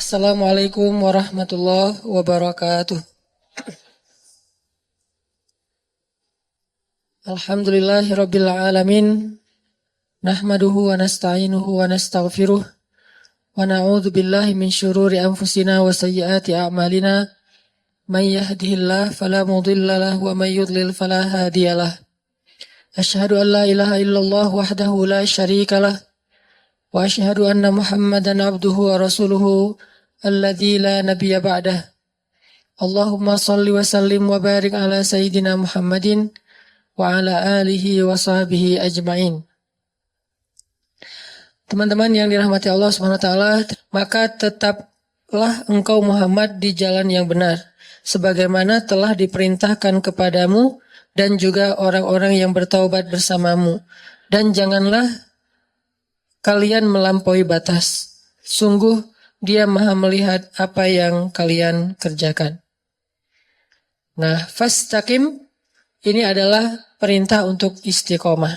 Assalamualaikum warahmatullahi wabarakatuh. Alhamdulillahirabbil alamin. Nahmaduhu wa nasta'inuhu wa nastaghfiruh wa na'udzu billahi min syururi anfusina wa sayyiati a'malina. May yahdihillahu fala mudilla lahu wa may yudlil fala hadiyalah. Asyhadu an la ilaha illallah wahdahu la syarikalah wa asyhadu anna Muhammadan abduhu wa rasuluhu alladzi la nabiyya ba'dah. Allahumma shalli wa sallim wa barik ala sayyidina Muhammadin wa ala alihi wa sahbihi ajmain. Teman-teman yang dirahmati Allah Subhanahu wa taala, maka tetaplah engkau Muhammad di jalan yang benar sebagaimana telah diperintahkan kepadamu dan juga orang-orang yang bertaubat bersamamu, dan janganlah kalian melampaui batas. Sungguh Dia Maha melihat apa yang kalian kerjakan. Nah, fastaqim ini adalah perintah untuk istiqomah.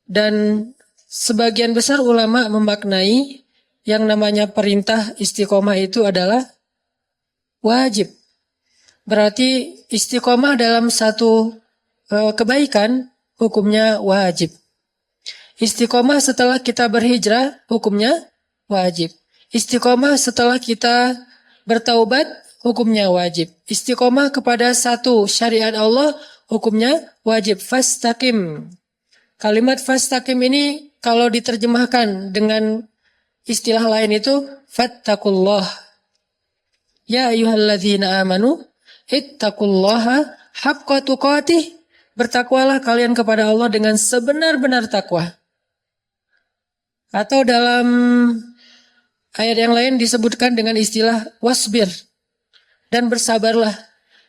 Dan sebagian besar ulama memaknai yang namanya perintah istiqomah itu adalah wajib. Berarti istiqomah dalam satu kebaikan hukumnya wajib. Istiqomah setelah kita berhijrah hukumnya wajib. Istiqomah setelah kita bertaubat hukumnya wajib. Istiqomah kepada satu syariat Allah hukumnya wajib. Fastaqim. Kalimat fastaqim ini kalau diterjemahkan dengan istilah lain itu fattaqullah. Ya ayyuhalladzina amanu ittaqullaha haqqa tuqatih. Bertakwalah kalian kepada Allah dengan sebenar-benar takwa. Atau dalam ayat yang lain disebutkan dengan istilah wasbir. Dan bersabarlah.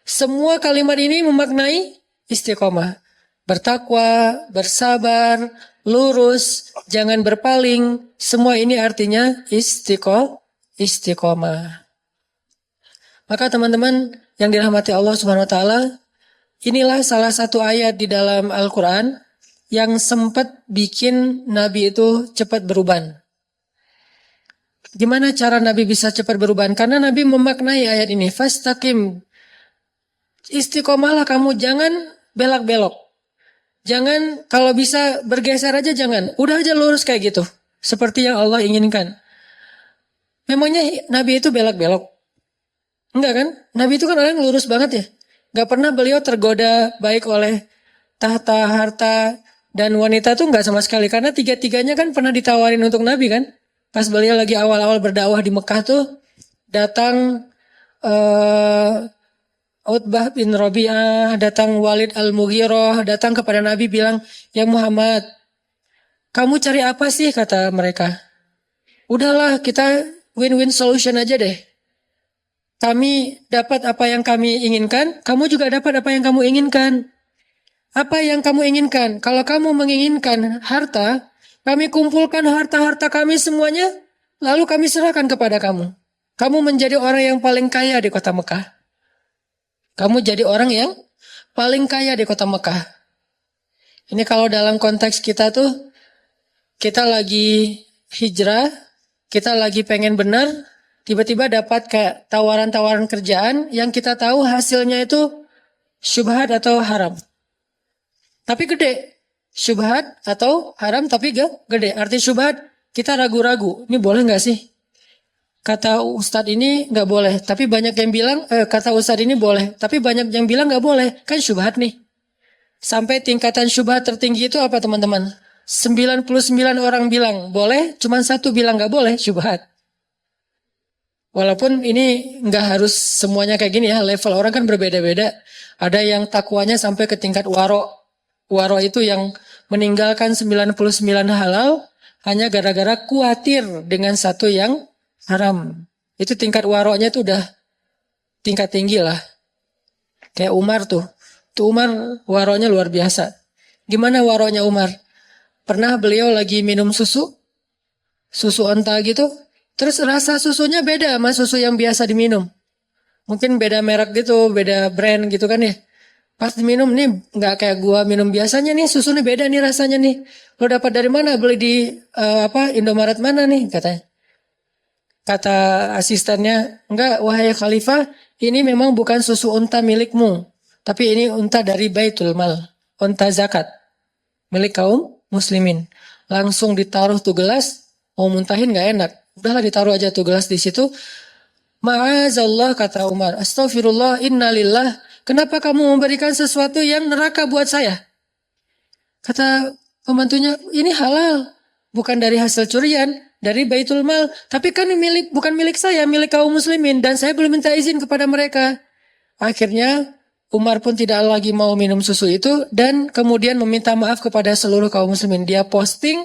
Semua kalimat ini memaknai istiqomah. Bertakwa, bersabar, lurus, jangan berpaling. Semua ini artinya istiqomah. Maka teman-teman yang dirahmati Allah Subhanahu wa taala, inilah salah satu ayat di dalam Al-Quran yang sempat bikin Nabi itu cepat beruban. Gimana cara Nabi bisa cepat beruban? Karena Nabi memaknai ayat ini. Fastaqim. Istiqomahlah kamu, jangan belak-belok. Jangan kalau bisa bergeser aja jangan. Udah aja lurus kayak gitu. Seperti yang Allah inginkan. Memangnya Nabi itu belak-belok? Enggak kan? Nabi itu kan orang yang lurus banget ya. Gak pernah beliau tergoda baik oleh tahta, harta, dan wanita tuh gak sama sekali. Karena tiga-tiganya kan pernah ditawarin untuk Nabi kan. Pas beliau lagi awal-awal berdakwah di Mekah tuh, datang Utbah bin Rabi'ah, datang Walid al-Mughirah, datang kepada Nabi bilang, ya Muhammad, kamu cari apa sih, kata mereka. Udahlah, kita win-win solution aja deh. Kami dapat apa yang kami inginkan, kamu juga dapat apa yang kamu inginkan. Apa yang kamu inginkan? Kalau kamu menginginkan harta, kami kumpulkan harta-harta kami semuanya, lalu kami serahkan kepada kamu. Kamu menjadi orang yang paling kaya di kota Mekah. Kamu jadi orang yang paling kaya di kota Mekah. Ini kalau dalam konteks kita tuh, kita lagi hijrah, kita lagi pengen benar, tiba-tiba dapat kayak tawaran-tawaran kerjaan yang kita tahu hasilnya itu syubhat atau haram. Tapi gede. Syubhat atau haram tapi gede. Arti syubhat kita ragu-ragu. Ini boleh gak sih? Kata ustadz ini gak boleh. Tapi banyak yang bilang, kata ustadz ini boleh. Tapi banyak yang bilang gak boleh. Kan syubhat nih. Sampai tingkatan syubhat tertinggi itu apa teman-teman? 99 orang bilang boleh. Cuman satu bilang gak boleh, syubhat. Walaupun ini gak harus semuanya kayak gini ya. Level orang kan berbeda-beda. Ada yang takwanya sampai ke tingkat waro. Waro itu yang meninggalkan 99 halal hanya gara-gara khawatir dengan satu yang haram. Itu tingkat waronya itu udah tingkat tinggi lah. Kayak Umar tuh. Tuh Umar waronya luar biasa. Gimana waronya Umar? Pernah beliau lagi minum susu onta gitu. Terus rasa susunya beda sama susu yang biasa diminum. Mungkin beda merek gitu, beda brand gitu kan ya. Pas diminum nih nggak kayak gua minum biasanya nih, susu nih beda nih rasanya nih. Lo dapat dari mana? Beli di Indomaret mana nih katanya. Kata asistennya, enggak wahai khalifah, ini memang bukan susu unta milikmu. Tapi ini unta dari Baitul Mal. Unta zakat. Milik kaum muslimin. Langsung ditaruh tuh gelas, mau muntahin gak enak. Udahlah ditaruh aja tuh gelas di situ. Ma'azallah kata Umar. Astaghfirullah innalillah. Kenapa kamu memberikan sesuatu yang neraka buat saya? Kata pembantunya, ini halal. Bukan dari hasil curian, dari Baitul Mal. Tapi kan bukan milik saya, milik kaum muslimin. Dan saya belum minta izin kepada mereka. Akhirnya Umar pun tidak lagi mau minum susu itu. Dan kemudian meminta maaf kepada seluruh kaum muslimin. Dia posting,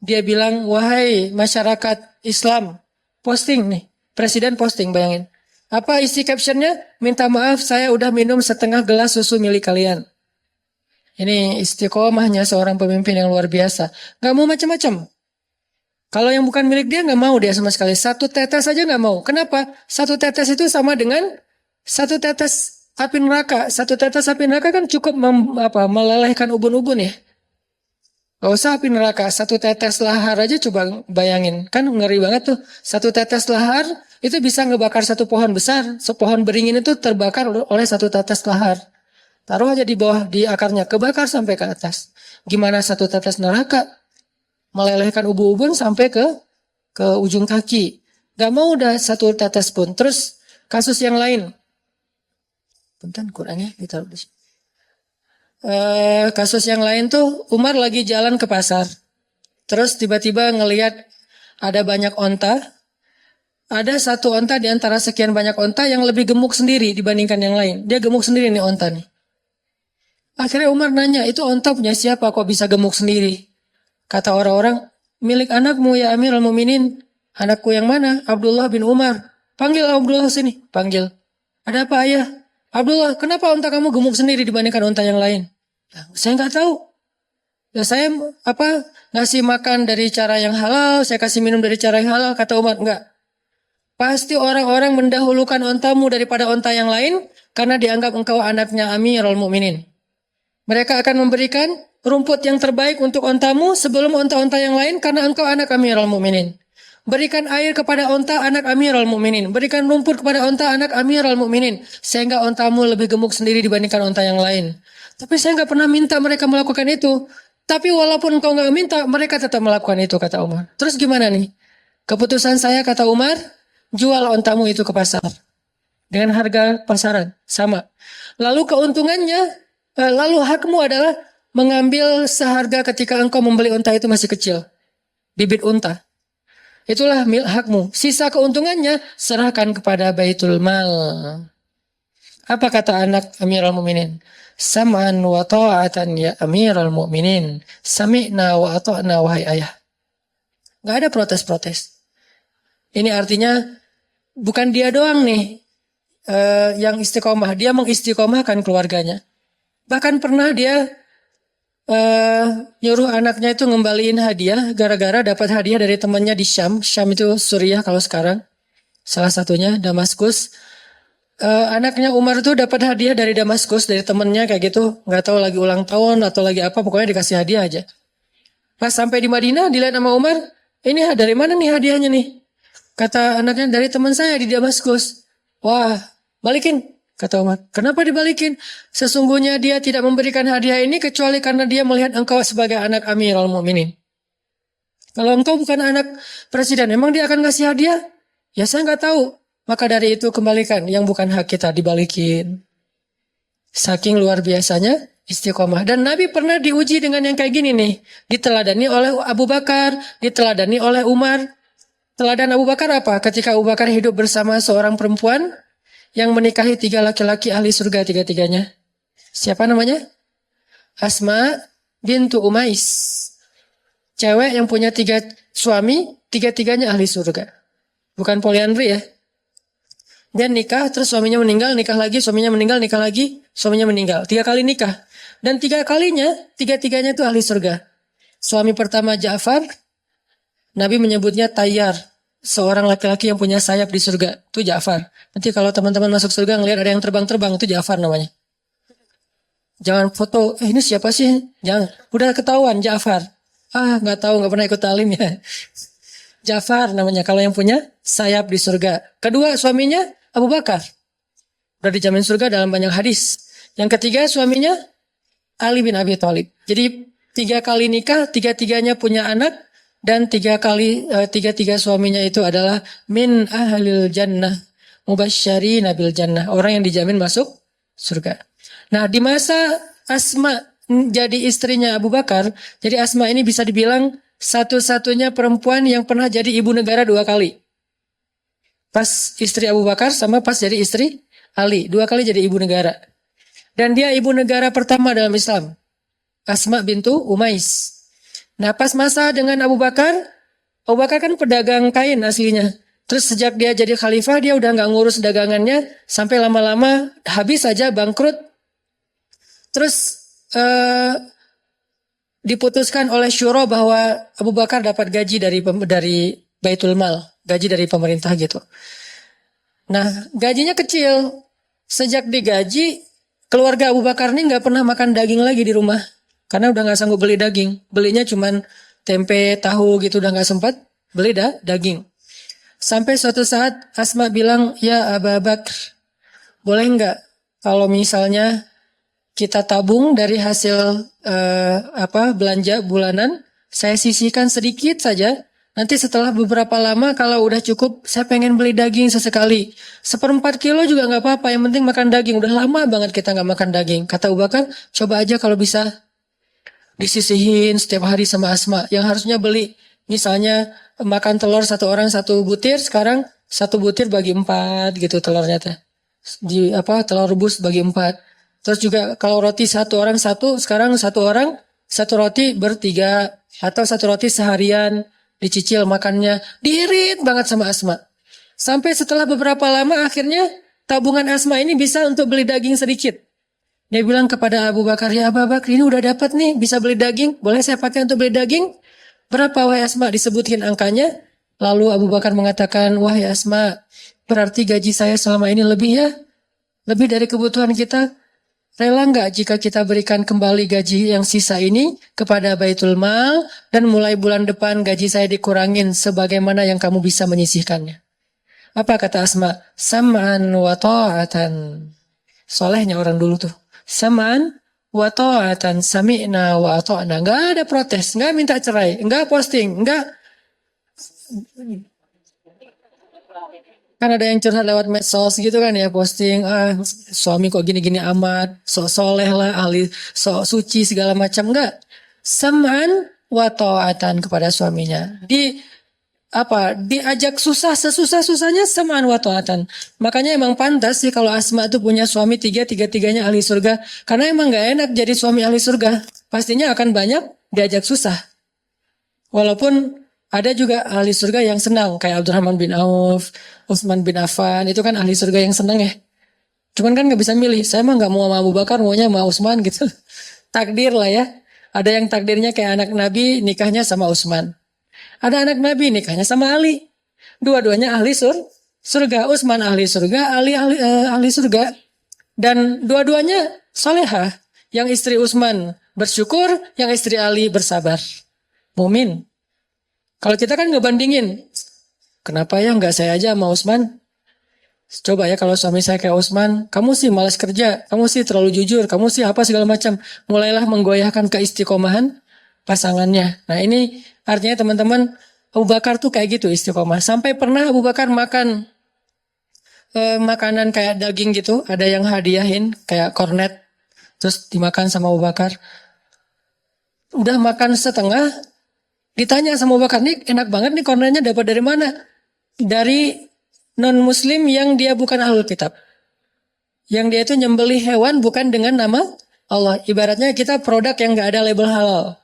dia bilang, wahai masyarakat Islam. Posting nih, presiden posting, bayangin. Apa isi captionnya? Minta maaf saya udah minum setengah gelas susu milik kalian. Ini istiqomahnya seorang pemimpin yang luar biasa. Gak mau macam-macam. Kalau yang bukan milik dia gak mau dia sama sekali. Satu tetes saja gak mau. Kenapa? Satu tetes itu sama dengan satu tetes api neraka. Satu tetes api neraka kan cukup melelehkan ubun-ubun ya. Gak usah api neraka. Satu tetes lahar aja coba bayangin. Kan ngeri banget tuh. Satu tetes lahar itu bisa ngebakar satu pohon besar. Sepohon beringin itu terbakar oleh satu tetes lahar. Taruh aja di bawah, di akarnya, kebakar sampai ke atas. Gimana satu tetes neraka? Melelehkan ubun-ubun sampai ke ujung kaki. Gak mau udah satu tetes pun. Terus kasus yang lain. Bentar, Qurannya ditaruh di sini. Kasus yang lain tuh, Umar lagi jalan ke pasar. Terus tiba-tiba ngelihat ada banyak onta. Ada satu onta di antara sekian banyak onta yang lebih gemuk sendiri dibandingkan yang lain. Dia gemuk sendiri nih onta nih. Akhirnya Umar nanya, itu onta punya siapa kok bisa gemuk sendiri? Kata orang-orang, milik anakmu ya Amirul Mukminin. Anakku yang mana? Abdullah bin Umar. Panggil Abdullah sini. Panggil. Ada apa ayah? Abdullah, kenapa onta kamu gemuk sendiri dibandingkan onta yang lain? Nah, saya nggak tahu. Ya saya ngasih makan dari cara yang halal, saya kasih minum dari cara yang halal. Kata Umar, enggak. Pasti orang-orang mendahulukan ontamu daripada onta yang lain karena dianggap engkau anaknya Amirul Mukminin. Mereka akan memberikan rumput yang terbaik untuk ontamu sebelum onta-onta yang lain karena engkau anak Amirul Mukminin. Berikan air kepada onta anak Amirul Mukminin. Berikan rumput kepada onta anak Amirul Mukminin. Sehingga ontamu lebih gemuk sendiri dibandingkan onta yang lain. Tapi saya nggak pernah minta mereka melakukan itu. Tapi walaupun engkau nggak minta, mereka tetap melakukan itu, kata Umar. Terus gimana nih? Keputusan saya, kata Umar, jual ontamu itu ke pasar. Dengan harga pasaran, sama. Lalu keuntungannya, lalu hakmu adalah mengambil seharga ketika engkau membeli unta itu masih kecil. Bibit unta. Itulah hakmu. Sisa keuntungannya serahkan kepada Baitul Mal. Apa kata anak Amirul Mukminin? Sam'an wa ta'atan ya Amirul Mukminin. Sami'na wa ata'na wahai ayah. Gak ada protes-protes. Ini artinya bukan dia doang nih yang istiqomah. Dia mengistiqomahkan keluarganya. Bahkan pernah dia nyuruh anaknya itu ngembaliin hadiah gara-gara dapat hadiah dari temannya di Syam. Syam itu Suriah kalau sekarang. Salah satunya Damaskus. Anaknya Umar tuh dapat hadiah dari Damaskus dari temannya kayak gitu. Nggak tahu lagi ulang tahun atau lagi apa. Pokoknya dikasih hadiah aja. Pas sampai di Madinah dilihat sama Umar. Ini dari mana nih hadiahnya nih? Kata anaknya dari teman saya di Damaskus. Wah, balikin. Kata Umar, kenapa dibalikin? Sesungguhnya dia tidak memberikan hadiah ini kecuali karena dia melihat engkau sebagai anak Amirul Mukminin. Kalau engkau bukan anak presiden, emang dia akan ngasih hadiah? Ya saya nggak tahu. Maka dari itu kembalikan, yang bukan hak kita dibalikin. Saking luar biasanya istiqomah. Dan Nabi pernah diuji dengan yang kayak gini nih. Diteladani oleh Abu Bakar, diteladani oleh Umar. Teladan Abu Bakar apa? Ketika Abu Bakar hidup bersama seorang perempuan yang menikahi 3 laki-laki ahli surga tiga-tiganya. Siapa namanya? Asma bintu Umais. Cewek yang punya 3 suami, tiga-tiganya ahli surga. Bukan poliandri ya. Dia nikah, terus suaminya meninggal, nikah lagi, suaminya meninggal, nikah lagi, suaminya meninggal. 3 kali nikah. Dan 3 kalinya, tiga-tiganya itu ahli surga. Suami pertama Ja'far, Nabi menyebutnya Tayyar. Seorang laki-laki yang punya sayap di surga. Itu Ja'far. Nanti kalau teman-teman masuk surga ngelihat ada yang terbang-terbang. Itu Ja'far namanya. Jangan foto. Ini siapa sih? Jangan. Udah ketahuan Ja'far. Gak tahu. Gak pernah ikut talim ya. Ja'far namanya, kalau yang punya sayap di surga. Kedua suaminya Abu Bakar. Udah dijamin surga dalam banyak hadis. Yang ketiga suaminya Ali bin Abi Thalib. Jadi 3 kali nikah, 3-3-nya punya anak, dan 3 suaminya itu adalah min ahlil jannah, mubasysyirina bil jannah, orang yang dijamin masuk surga. Nah, di masa Asma jadi istrinya Abu Bakar, jadi Asma ini bisa dibilang satu-satunya perempuan yang pernah jadi ibu negara 2 kali. Pas istri Abu Bakar sama pas jadi istri Ali, 2 kali jadi ibu negara. Dan dia ibu negara pertama dalam Islam. Asma bintu Umais. Nah, pas masa dengan Abu Bakar kan pedagang kain aslinya. Terus sejak dia jadi khalifah, dia udah nggak ngurus dagangannya, sampai lama-lama habis saja, bangkrut. Terus diputuskan oleh syuro bahwa Abu Bakar dapat gaji dari Baitul Mal, gaji dari pemerintah gitu. Nah, gajinya kecil. Sejak digaji, keluarga Abu Bakar ini nggak pernah makan daging lagi di rumah. Karena udah nggak sanggup beli daging. Belinya cuman tempe, tahu gitu, udah nggak sempat beli daging. Sampai suatu saat Asma bilang, ya Abu Bakar, boleh nggak kalau misalnya kita tabung dari hasil belanja bulanan, saya sisihkan sedikit saja. Nanti setelah beberapa lama kalau udah cukup, saya pengen beli daging sesekali. 1/4 kilo juga nggak apa-apa, yang penting makan daging. Udah lama banget kita nggak makan daging. Kata Abu Bakar, coba aja kalau bisa disisihin setiap hari sama Asma. Yang harusnya beli, misalnya makan telur 1 orang 1 butir, sekarang 1 butir bagi 4 gitu telurnya teh. Telur rebus bagi 4. Terus juga kalau roti 1 orang 1, sekarang 1 orang 1 roti ber-3, atau 1 roti seharian. Dicicil makannya, diirit banget sama Asma. Sampai setelah beberapa lama akhirnya tabungan Asma ini bisa untuk beli daging sedikit. Dia bilang kepada Abu Bakar, ya Abu Bakar, ini udah dapat nih, bisa beli daging, boleh saya pakai untuk beli daging? Berapa wahai Asma? Disebutkan angkanya. Lalu Abu Bakar mengatakan, wahai Asma, berarti gaji saya selama ini lebih ya? Lebih dari kebutuhan kita? Rela nggak jika kita berikan kembali gaji yang sisa ini kepada Baitul Mal, dan mulai bulan depan gaji saya dikurangin sebagaimana yang kamu bisa menyisihkannya? Apa kata Asma? Sam'an wa ta'atan. Solehnya orang dulu tuh. Sam'an wa ta'atan, sami'na wa ata'na. Nggak ada protes, nggak minta cerai, nggak posting, nggak. Kan ada yang curhat lewat medsos gitu kan ya, posting, suami kok gini-gini amat, sok soleh lah, ahli sok suci segala macam. Enggak. Sam'an wa ta'atan kepada suaminya. Diajak susah, sesusah-susahnya sam'an wa ta'atan. Makanya emang pantas sih kalau Asma tuh punya suami 3-3-tiganya ahli surga. Karena emang gak enak jadi suami ahli surga. Pastinya akan banyak diajak susah. Walaupun ada juga ahli surga yang senang, kayak Abdurrahman bin Auf, Utsman bin Affan, itu kan ahli surga yang senang ya. Cuman kan gak bisa milih, saya mah gak mau sama Abu Bakar, maunya sama Utsman gitu. Takdir lah ya. Ada yang takdirnya kayak anak Nabi, nikahnya sama Utsman. Ada anak Nabi, nikahnya sama Ali. Dua-duanya ahli surga. Utsman ahli surga, Ali ahli surga. Dan dua-duanya solehah. Yang istri Utsman bersyukur, yang istri Ali bersabar. Mumin. Kalau kita kan ngebandingin, kenapa ya nggak saya aja sama Utsman? Coba ya kalau suami saya kayak Utsman, kamu sih malas kerja, kamu sih terlalu jujur, kamu sih apa segala macam. Mulailah menggoyahkan keistiqomahan pasangannya. Nah ini artinya teman-teman, Abu Bakar tuh kayak gitu istiqomah. Sampai pernah Abu Bakar makan makanan kayak daging gitu, ada yang hadiahin kayak kornet, terus dimakan sama Abu Bakar. Udah makan setengah, ditanya sama Abu Bakar, nih enak banget nih kornetnya, dapat dari mana? Dari non-muslim yang dia bukan ahlul kitab. Yang dia itu nyembelih hewan bukan dengan nama Allah. Ibaratnya kita produk yang gak ada label halal.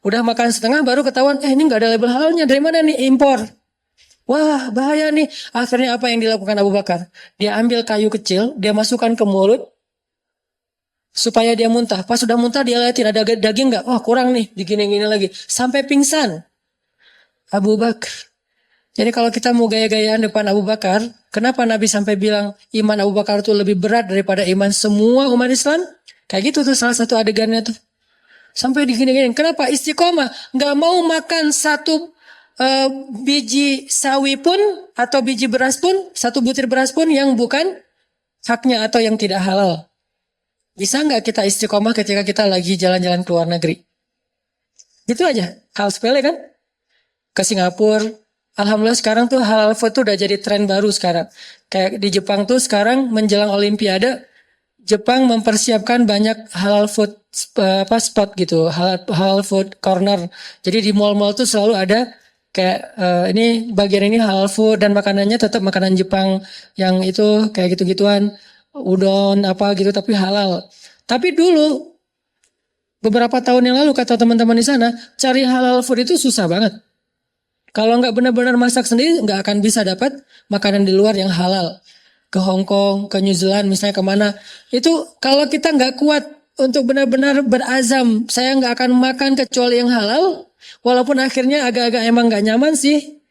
Udah makan setengah baru ketahuan, ini gak ada label halalnya, dari mana nih? Impor. Wah bahaya nih. Akhirnya apa yang dilakukan Abu Bakar? Dia ambil kayu kecil, dia masukkan ke mulut, supaya dia muntah. Pas sudah muntah dia liatin ada daging nggak? Oh kurang nih, digini-gini lagi. Sampai pingsan. Abu Bakar. Jadi kalau kita mau gaya-gayaan depan Abu Bakar, kenapa Nabi sampai bilang iman Abu Bakar itu lebih berat daripada iman semua umat Islam? Kayak gitu tuh salah satu adegannya tuh. Sampai digini-gini. Kenapa? Istiqomah. Nggak mau makan satu eh, biji sawi pun atau biji beras pun, satu butir beras pun yang bukan haknya atau yang tidak halal. Bisa nggak kita istiqomah ketika kita lagi jalan-jalan ke luar negeri? Gitu aja, hal sepele kan? Ke Singapura, alhamdulillah sekarang tuh halal food tuh udah jadi tren baru sekarang. Kayak di Jepang tuh sekarang menjelang Olimpiade, Jepang mempersiapkan banyak halal food spot gitu, halal food corner. Jadi di mall-mall tuh selalu ada kayak ini bagian ini halal food dan makanannya tetap makanan Jepang yang itu kayak gitu-gituan, udon apa gitu tapi halal. Tapi dulu beberapa tahun yang lalu kata teman-teman di sana, cari halal food itu susah banget. Kalau nggak benar-benar masak sendiri, nggak akan bisa dapat makanan di luar yang halal. Ke Hong Kong, ke New Zealand, misalnya kemana. Itu kalau kita nggak kuat untuk benar-benar berazam, saya nggak akan makan kecuali yang halal. Walaupun akhirnya agak-agak emang nggak nyaman sih.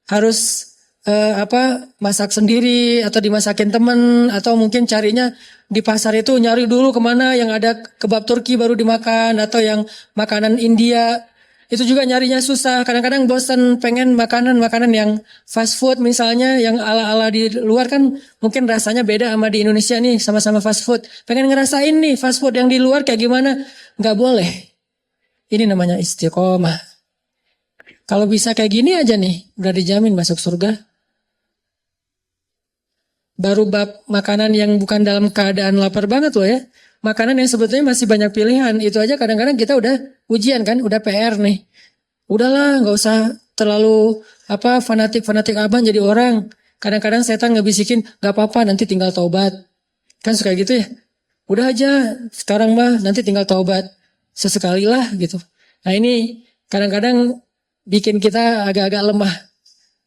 Harus masak sendiri atau dimasakin temen atau mungkin carinya di pasar itu nyari dulu kemana yang ada kebab Turki baru dimakan atau yang makanan India. Itu juga nyarinya susah. Kadang-kadang bosan pengen makanan-makanan yang fast food misalnya yang ala-ala di luar kan mungkin rasanya beda sama di Indonesia nih sama-sama fast food. Pengen ngerasain nih fast food yang di luar kayak gimana. Nggak boleh. Ini namanya istiqomah. Kalau bisa kayak gini aja nih udah dijamin masuk surga. Baru bab makanan yang bukan dalam keadaan lapar banget loh ya. Makanan yang sebetulnya masih banyak pilihan. Itu aja kadang-kadang kita udah ujian kan, udah PR nih. Udahlah nggak usah terlalu fanatik-fanatik abang jadi orang. Kadang-kadang setan ngebisikin nggak apa-apa nanti tinggal taubat. Kan suka gitu ya. Udah aja sekarang mah nanti tinggal taubat. Sesekali lah gitu. Nah ini kadang-kadang bikin kita agak-agak lemah.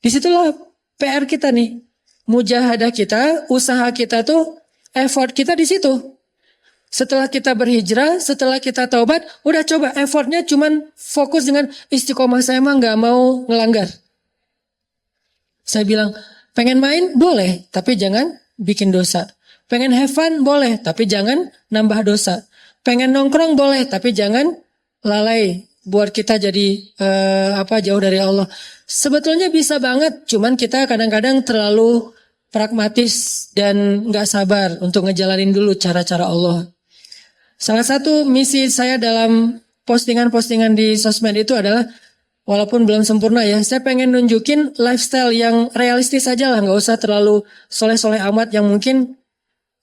Disitulah PR kita nih. Mujahadah kita, usaha kita tuh, effort kita di situ. Setelah kita berhijrah, setelah kita taubat, udah coba effortnya cuman fokus dengan istiqomah saya mah nggak mau ngelanggar. Saya bilang, pengen main boleh, tapi jangan bikin dosa. Pengen have fun boleh, tapi jangan nambah dosa. Pengen nongkrong boleh, tapi jangan lalai buat kita jadi jauh dari Allah. Sebetulnya bisa banget, cuman kita kadang-kadang terlalu pragmatis dan nggak sabar untuk ngejalanin dulu cara-cara Allah. Salah satu misi saya dalam postingan-postingan di sosmed itu adalah walaupun belum sempurna ya, saya pengen nunjukin lifestyle yang realistis aja lah, nggak usah terlalu soleh-soleh amat yang mungkin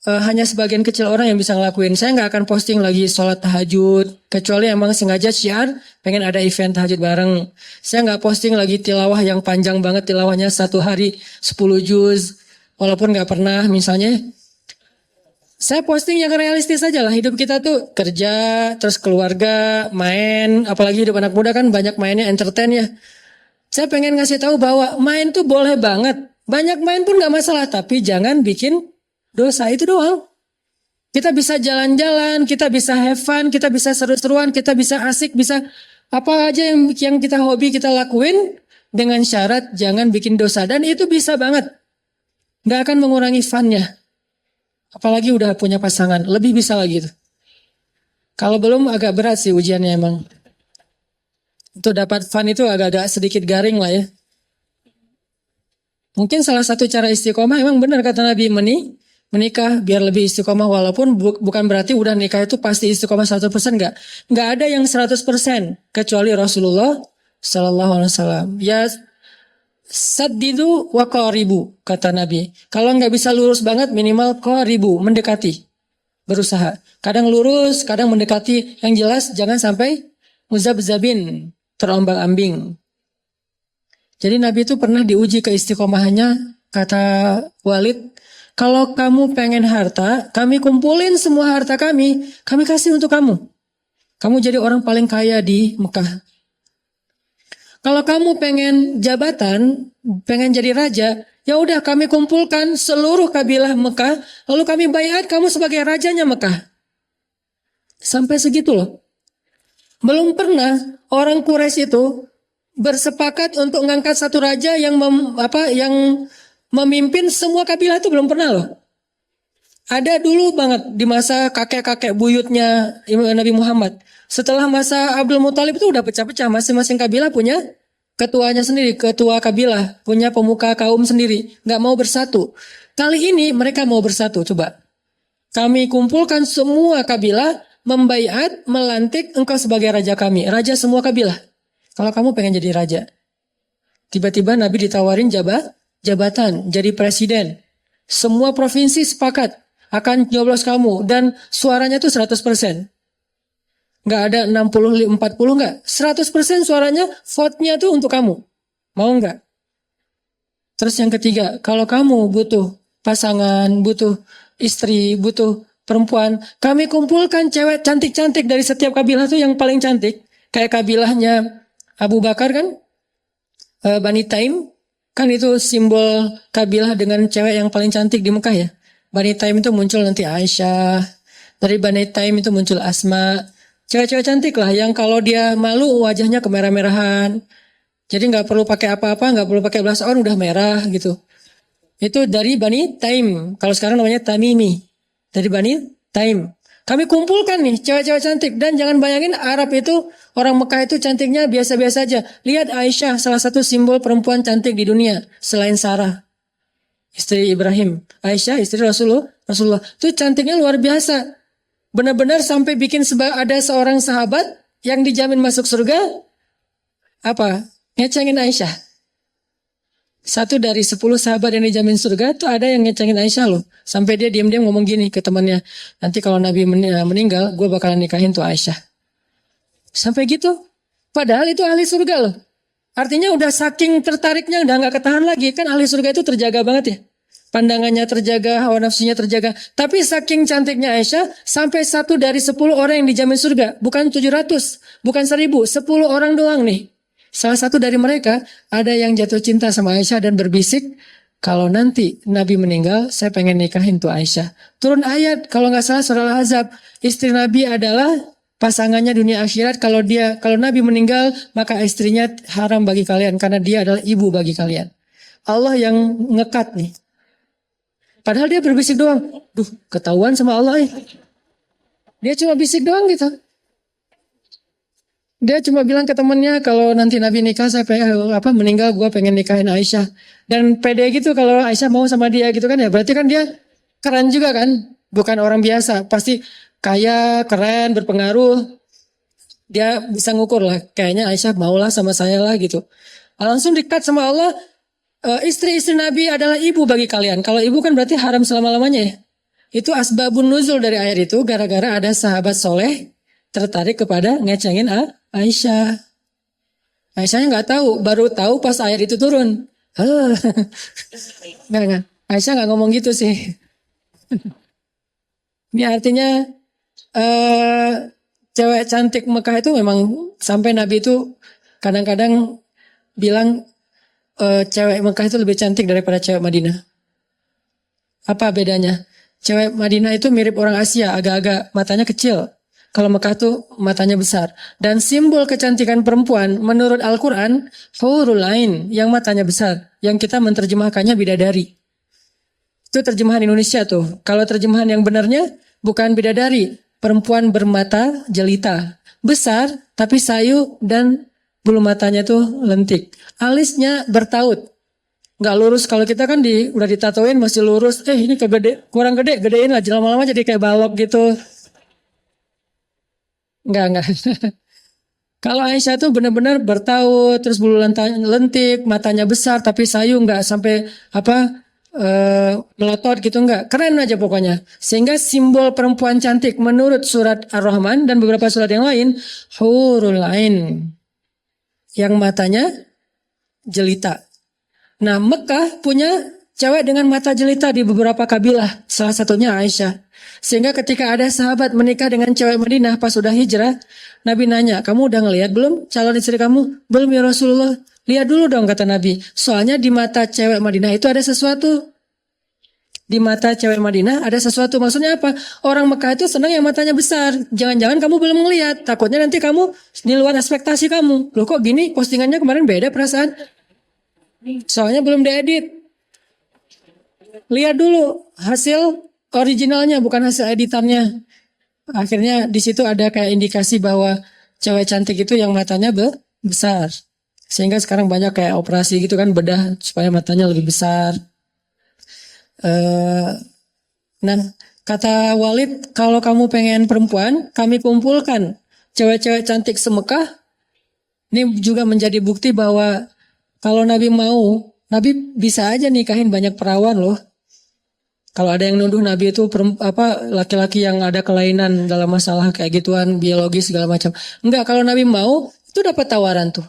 hanya sebagian kecil orang yang bisa ngelakuin. Saya nggak akan posting lagi sholat tahajud, kecuali emang sengaja syiar pengen ada event tahajud bareng. Saya nggak posting lagi tilawah yang panjang banget, tilawahnya 1 hari 10 juz, walaupun nggak pernah misalnya. Saya posting yang realistis aja lah. Hidup kita tuh kerja, terus keluarga, main. Apalagi hidup anak muda kan banyak mainnya, entertain ya. Saya pengen ngasih tahu bahwa main tuh boleh banget. Banyak main pun gak masalah. Tapi jangan bikin dosa, itu doang. Kita bisa jalan-jalan, kita bisa have fun, kita bisa seru-seruan, kita bisa asik, bisa apa aja yang kita hobi kita lakuin. Dengan syarat jangan bikin dosa. Dan itu bisa banget. Gak akan mengurangi funnya. Apalagi udah punya pasangan, lebih bisa lagi tuh. Kalau belum agak berat sih ujiannya emang. Untuk dapat fun itu agak-agak sedikit garing lah ya. Mungkin salah satu cara istiqomah emang benar kata Nabi menikah biar lebih istiqomah walaupun bukan berarti udah nikah itu pasti istiqomah 100% enggak. Enggak ada yang 100% kecuali Rasulullah sallallahu alaihi wasallam. Ya saddidu wa qaribu kata Nabi. Kalau nggak bisa lurus banget minimal qaribu mendekati. Berusaha. Kadang lurus, kadang mendekati. Yang jelas jangan sampai muzabzabin, terombang-ambing. Jadi Nabi itu pernah diuji keistiqomahannya, kata Walid, kalau kamu pengen harta, kami kumpulin semua harta kami kasih untuk kamu. Kamu jadi orang paling kaya di Mekah. Kalau kamu pengen jabatan, pengen jadi raja, ya udah kami kumpulkan seluruh kabilah Mekah, lalu kami baiat kamu sebagai rajanya Mekah. Sampai segitu loh. Belum pernah orang Quraisy itu bersepakat untuk mengangkat satu raja yang memimpin semua kabilah itu belum pernah loh. Ada dulu banget di masa kakek-kakek buyutnya Nabi Muhammad. Setelah masa Abdul Muthalib itu udah pecah-pecah. Masing-masing kabilah punya ketuanya sendiri, ketua kabilah, punya pemuka kaum sendiri, nggak mau bersatu. Kali ini mereka mau bersatu, coba. Kami kumpulkan semua kabilah, membaiat, melantik engkau sebagai raja kami, raja semua kabilah. Kalau kamu pengen jadi raja. Tiba-tiba Nabi ditawarin jabatan, jadi presiden. Semua provinsi sepakat akan nyoblos kamu dan suaranya tuh 100%. Nggak ada 60, 40 nggak. 100% suaranya, vote-nya tuh untuk kamu. Mau nggak? Terus yang ketiga, kalau kamu butuh pasangan, butuh istri, butuh perempuan, kami kumpulkan cewek cantik-cantik dari setiap kabilah tuh yang paling cantik. Kayak kabilahnya Abu Bakar kan, Bani Taim, kan itu simbol kabilah dengan cewek yang paling cantik di Mekah ya. Bani Taim itu muncul nanti Aisyah, dari Bani Taim itu muncul Asma. Cewek-cewek cantik lah yang kalau dia malu wajahnya kemerah-merahan. Jadi nggak perlu pakai apa-apa, nggak perlu pakai blush on udah merah gitu. Itu dari Bani Taim. Kalau sekarang namanya Tamimi. Dari Bani Taim. Kami kumpulkan nih cewek-cewek cantik. Dan jangan bayangin Arab itu, orang Mekah itu cantiknya biasa-biasa aja. Lihat Aisyah, salah satu simbol perempuan cantik di dunia. Selain Sarah, istri Ibrahim. Aisyah, istri Rasulullah. Itu cantiknya luar biasa. Benar-benar sampai bikin ada seorang sahabat yang dijamin masuk surga. Apa? Ngecengin Aisyah. 1 dari 10 sahabat yang dijamin surga tuh ada yang ngecengin Aisyah loh. Sampai dia diam-diam ngomong gini ke temannya. Nanti kalau Nabi meninggal, gue bakalan nikahin tuh Aisyah. Sampai gitu. Padahal itu ahli surga loh. Artinya udah saking tertariknya, udah gak ketahan lagi. Kan ahli surga itu terjaga banget ya. Pandangannya terjaga, hawa nafsunya terjaga. Tapi saking cantiknya Aisyah, sampai 1 dari 10 orang yang dijamin surga. Bukan 700, bukan 1000, 10 orang doang nih. Salah satu dari mereka ada yang jatuh cinta sama Aisyah dan berbisik, kalau nanti Nabi meninggal, saya pengen nikahin tuh Aisyah. Turun ayat, kalau nggak salah surah Al-Ahzab, istri Nabi adalah pasangannya dunia akhirat. Kalau Nabi meninggal, maka istrinya haram bagi kalian karena dia adalah ibu bagi kalian. Allah yang ngekat nih. Padahal dia berbisik doang. Duh, ketahuan sama Allah ya. Dia cuma bisik doang gitu. Dia cuma bilang ke temannya kalau nanti Nabi nikah saya pengen meninggal gue pengen nikahin Aisyah. Dan pede gitu kalau Aisyah mau sama dia gitu kan ya. Berarti kan dia keren juga kan. Bukan orang biasa. Pasti kaya, keren, berpengaruh. Dia bisa ngukur lah. Kayaknya Aisyah maulah sama saya lah gitu. Langsung dikat sama Allah. Istri-istri Nabi adalah ibu bagi kalian. Kalau ibu kan berarti haram selama-lamanya ya. Itu asbabun nuzul dari ayat itu. Gara-gara ada sahabat soleh tertarik kepada ngecengin Aisyah. Aisyahnya nggak tahu, baru tahu pas ayat itu turun. Nggak. Aisyah nggak ngomong gitu sih. Ini artinya cewek cantik Mekah itu memang sampai Nabi itu kadang-kadang bilang cewek Mekah itu lebih cantik daripada cewek Madinah. Apa bedanya? Cewek Madinah itu mirip orang Asia, agak-agak matanya kecil. Kalau Mekah tuh matanya besar. Dan simbol kecantikan perempuan menurut Al-Quran, hurul ain, yang matanya besar. Yang kita menerjemahkannya bidadari. Itu terjemahan Indonesia tuh. Kalau terjemahan yang benarnya bukan bidadari, perempuan bermata jelita. Besar tapi sayu dan bulu matanya tuh lentik. Alisnya bertaut. Nggak lurus. Kalau kita kan udah ditatoin masih lurus. Ini kurang gede, gedein lah. Lama-lama jadi kayak balok gitu. Enggak. Kalau Aisyah tuh benar-benar bertaut, terus bulu lentik, matanya besar tapi sayu, nggak sampai melotot gitu, enggak. Keren aja pokoknya. Sehingga simbol perempuan cantik menurut surat Ar-Rahman dan beberapa surat yang lain, hurul ain. Yang matanya jelita. Nah, Mekah punya cewek dengan mata jelita di beberapa kabilah. Salah satunya Aisyah. Sehingga ketika ada sahabat menikah dengan cewek Madinah pas sudah hijrah, Nabi nanya, kamu udah ngelihat belum calon istri kamu? Belum ya Rasulullah. Lihat dulu dong kata Nabi. Soalnya di mata cewek Madinah itu ada sesuatu. Di mata cewek Madinah ada sesuatu. Maksudnya apa? Orang Mekah itu senang yang matanya besar. Jangan-jangan kamu belum ngelihat. Takutnya nanti kamu di luar ekspektasi kamu. Loh kok gini postingannya kemarin beda perasaan. Soalnya belum diedit. Lihat dulu hasil originalnya bukan hasil editannya. Akhirnya di situ ada kayak indikasi bahwa cewek cantik itu yang matanya besar. Sehingga sekarang banyak kayak operasi gitu kan, bedah supaya matanya lebih besar. Nah, kata Walid, kalau kamu pengen perempuan, kami kumpulkan cewek-cewek cantik semekah. Ini juga menjadi bukti bahwa kalau Nabi mau, Nabi bisa aja nikahin banyak perawan loh. Kalau ada yang nuduh Nabi itu laki-laki yang ada kelainan dalam masalah kayak gituan, biologis segala macam. Enggak, kalau Nabi mau, itu dapat tawaran tuh.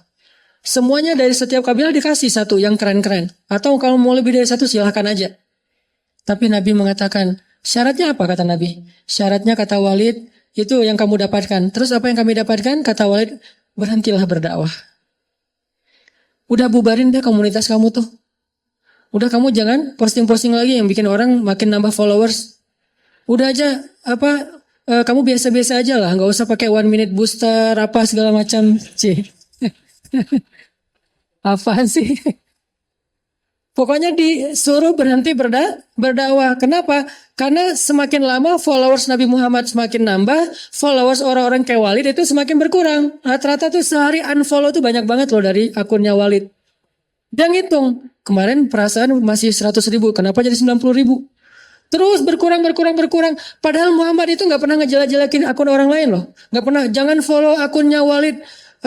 Semuanya dari setiap kabilah dikasih satu yang keren-keren. Atau kalau mau lebih dari satu silahkan aja. Tapi Nabi mengatakan, syaratnya apa kata Nabi? Syaratnya kata Walid, itu yang kamu dapatkan. Terus apa yang kami dapatkan? Kata Walid, berhentilah berdakwah. Udah bubarin deh komunitas kamu tuh. Udah kamu jangan posting-posting lagi yang bikin orang makin nambah followers. Udah aja kamu biasa-biasa aja lah, nggak usah pakai 1 minute booster apa segala macam. Apaan sih? Pokoknya disuruh berhenti berdakwah. Kenapa? Karena semakin lama followers Nabi Muhammad semakin nambah, followers orang-orang kayak Walid itu semakin berkurang. Rata-rata tuh sehari unfollow tuh banyak banget loh dari akunnya Walid. Dia ngitung, kemarin perasaan masih 100.000, kenapa jadi 90.000? Terus berkurang. Padahal Muhammad itu nggak pernah ngejelek-jelekin akun orang lain loh. Nggak pernah, jangan follow akunnya Walid _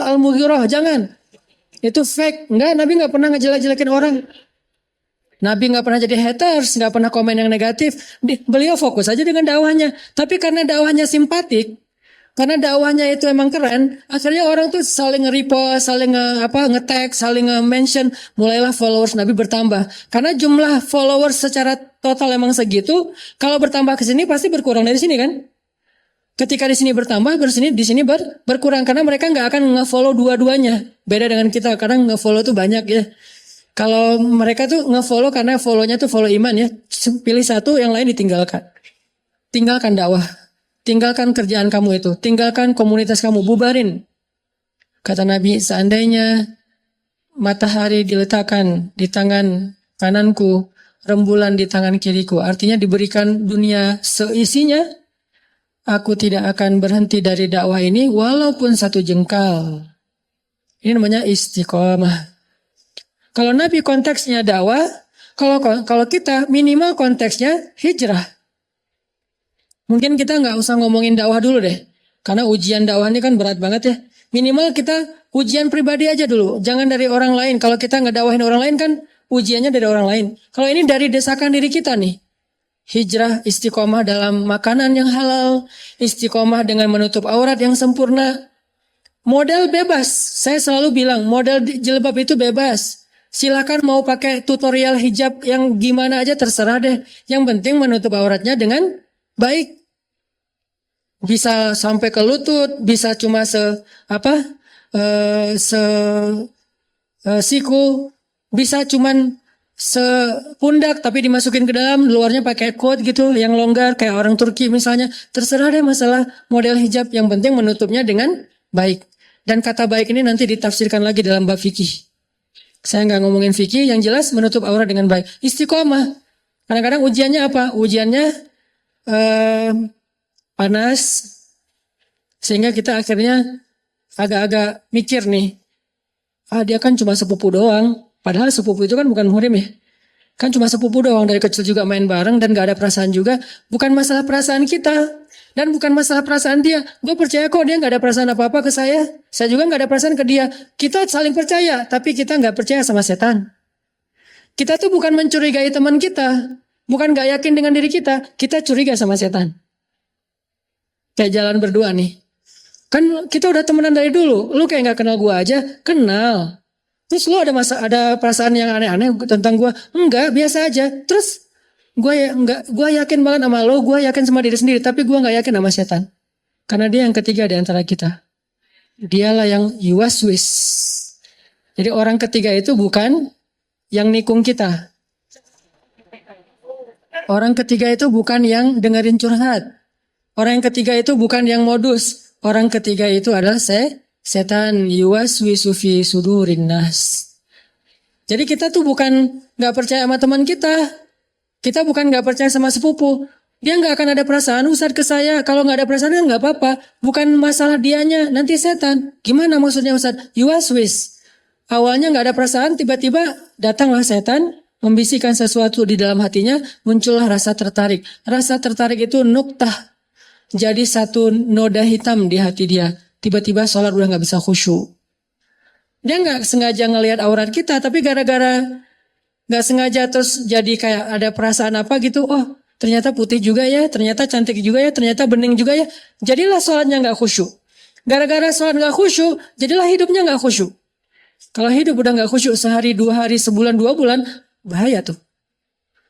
Al-Mughirah, jangan. Itu fake. Nabi nggak pernah ngejelek-jelekin orang. Nabi nggak pernah jadi haters, nggak pernah komen yang negatif. Beliau fokus aja dengan dakwahnya. Tapi karena dakwahnya simpatik, karena dakwahnya itu emang keren, akhirnya orang tuh saling nge-repost, saling nge-tag, saling nge-mention, mulailah followers Nabi bertambah. Karena jumlah followers secara total emang segitu, kalau bertambah ke sini pasti berkurang dari sini kan? Ketika di sini bertambah, di sini berkurang karena mereka nggak akan nge-follow dua-duanya. Beda dengan kita, kadang nge-follow tuh banyak ya. Kalau mereka tuh nge-follow karena follow-nya tuh follow iman ya. Pilih satu, yang lain ditinggalkan. Tinggalkan dakwah. Tinggalkan kerjaan kamu itu. Tinggalkan komunitas kamu. Bubarin. Kata Nabi, seandainya matahari diletakkan di tangan kananku, rembulan di tangan kiriku. Artinya diberikan dunia seisinya. Aku tidak akan berhenti dari dakwah ini walaupun 1 jengkal. Ini namanya istiqomah. Kalau Nabi konteksnya dakwah, kalau kita minimal konteksnya hijrah. Mungkin kita nggak usah ngomongin dakwah dulu deh. Karena ujian dakwah ini kan berat banget ya. Minimal kita ujian pribadi aja dulu. Jangan dari orang lain. Kalau kita nggak dakwahin orang lain kan ujiannya dari orang lain. Kalau ini dari desakan diri kita nih. Hijrah, istiqomah dalam makanan yang halal. Istiqomah dengan menutup aurat yang sempurna. Model bebas. Saya selalu bilang model jilbab itu bebas. Silakan mau pakai tutorial hijab yang gimana aja terserah deh. Yang penting menutup auratnya dengan baik. Bisa sampai ke lutut, bisa cuma siku, bisa cuman sepundak tapi dimasukin ke dalam, luarnya pakai coat gitu yang longgar kayak orang Turki misalnya. Terserah deh masalah model hijab, yang penting menutupnya dengan baik. Dan kata baik ini nanti ditafsirkan lagi dalam bab fikih. Saya nggak ngomongin fikih, yang jelas menutup aurat dengan baik. Istiqomah. Kadang-kadang ujiannya apa? Ujiannya panas, sehingga kita akhirnya agak-agak mikir nih, dia kan cuma sepupu doang, padahal sepupu itu kan bukan muhrim ya, kan cuma sepupu doang, dari kecil juga main bareng dan gak ada perasaan juga. Bukan masalah perasaan kita, dan bukan masalah perasaan dia. Gue percaya kok dia gak ada perasaan apa-apa ke saya juga gak ada perasaan ke dia. Kita saling percaya, tapi kita gak percaya sama setan. Kita tuh bukan mencurigai teman kita, bukan gak yakin dengan diri kita curiga sama setan. Kayak jalan berdua nih. Kan kita udah temenan dari dulu. Lu kayak gak kenal gua aja, kenal. Terus lu ada perasaan yang aneh-aneh tentang gua? Enggak, biasa aja. Terus gua yakin banget sama lu, gua yakin sama diri sendiri, tapi gua gak yakin sama setan. Karena dia yang ketiga di antara kita. Dialah yang yuwaswis. Jadi orang ketiga itu bukan yang nikung kita. Orang ketiga itu bukan yang dengerin curhat. Orang yang ketiga itu bukan yang modus. Orang ketiga itu adalah setan, yuwaswisu fi sudurin nas. Jadi kita tuh bukan gak percaya sama teman kita. Kita bukan gak percaya sama sepupu. Dia nggak akan ada perasaan, Ustadz ke saya. Kalau nggak ada perasaan kan nggak apa-apa. Bukan masalah dianya, nanti setan. Gimana maksudnya Ustadz? You waswis. Awalnya nggak ada perasaan, tiba-tiba datanglah setan, membisikkan sesuatu di dalam hatinya, muncullah rasa tertarik. Rasa tertarik itu nuktah. Jadi satu noda hitam di hati dia. Tiba-tiba sholat udah nggak bisa khusyuk. Dia nggak sengaja ngelihat aurat kita, tapi gara-gara nggak sengaja terus jadi kayak ada perasaan apa gitu. Oh, ternyata putih juga ya, ternyata cantik juga ya, ternyata bening juga ya. Jadilah sholatnya nggak khusyuk. Gara-gara sholat nggak khusyuk, jadilah hidupnya nggak khusyuk. Kalau hidup udah nggak khusyuk sehari, 2 hari, sebulan, 2 bulan, bahaya tuh.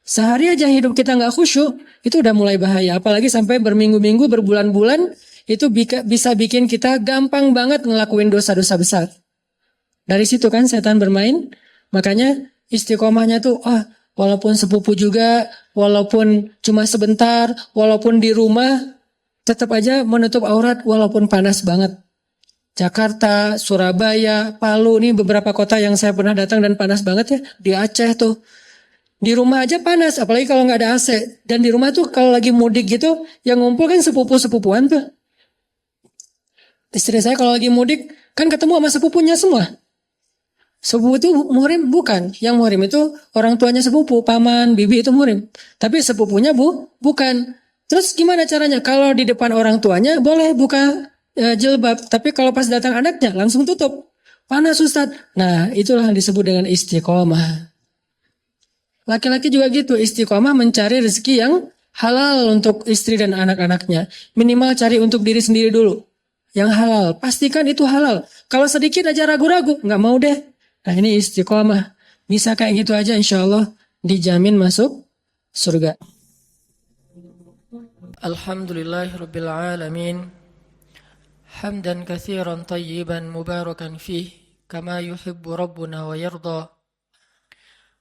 Sehari aja hidup kita nggak khusyuk, itu udah mulai bahaya. Apalagi sampai berminggu-minggu, berbulan-bulan, itu bisa bikin kita gampang banget ngelakuin dosa-dosa besar. Dari situ kan setan bermain. Makanya istiqomahnya tuh, walaupun sepupu juga, walaupun cuma sebentar, walaupun di rumah, tetap aja menutup aurat walaupun panas banget. Jakarta, Surabaya, Palu, ini beberapa kota yang saya pernah datang dan panas banget ya. Di Aceh tuh. Di rumah aja panas, apalagi kalau nggak ada AC. Dan di rumah tuh kalau lagi mudik gitu, yang ngumpul kan sepupu-sepupuan tuh. Istri saya kalau lagi mudik, kan ketemu sama sepupunya semua. Sepupu itu muhrim bukan. Yang muhrim itu orang tuanya sepupu, paman, bibi itu muhrim. Tapi sepupunya bukan. Terus gimana caranya? Kalau di depan orang tuanya boleh buka jilbab. Tapi kalau pas datang anaknya langsung tutup. Panas Ustaz. Nah itulah yang disebut dengan istiqomah. Laki-laki juga gitu. Istiqomah mencari rezeki yang halal untuk istri dan anak-anaknya. Minimal cari untuk diri sendiri dulu. Yang halal. Pastikan itu halal. Kalau sedikit aja ragu-ragu. Nggak mau deh. Nah ini istiqomah. Bisa kayak gitu aja insya Allah dijamin masuk surga. Alhamdulillahirabbil alamin. Hamdan katsiran tayyiban mubarakan fih kama yuhibbu rabbuna wa yarda.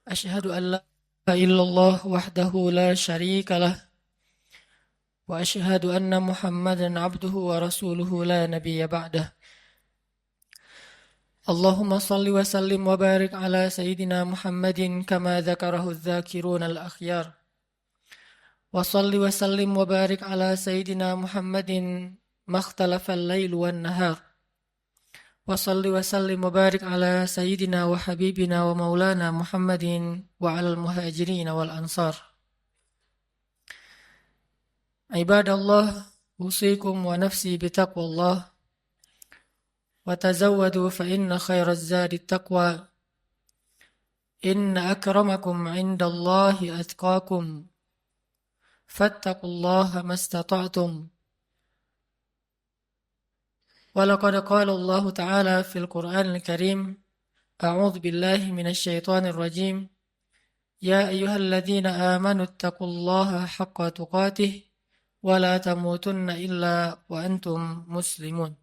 Asyhadu an la ilaha illallah wahdahu la syarika lah wa asyhadu anna Muhammadan abduhu wa rasuluhu la nabiyya ba'dah. Allahumma salli wa sallim wa barik ala Sayyidina Muhammadin kama dzakarahu dzakirun al-akhyar. Wa salli wa sallim wa barik ala Sayyidina Muhammadin makhtalafa al-lail wan nahar. Wa salli wa sallim wa barik ala Sayyidina wa habibina wa maulana Muhammadin wa ala al-muhajirin wal ansar. Ibadallah, usikum wa nafsi bitaqwallah. وتزودوا فإن خير الزاد التقوى إن أكرمكم عند الله أتقاكم فاتقوا الله ما استطعتم ولقد قال الله تعالى في القرآن الكريم أعوذ بالله من الشيطان الرجيم يا أيها الذين آمنوا اتقوا الله حق تقاته ولا تموتن إلا وأنتم مسلمون.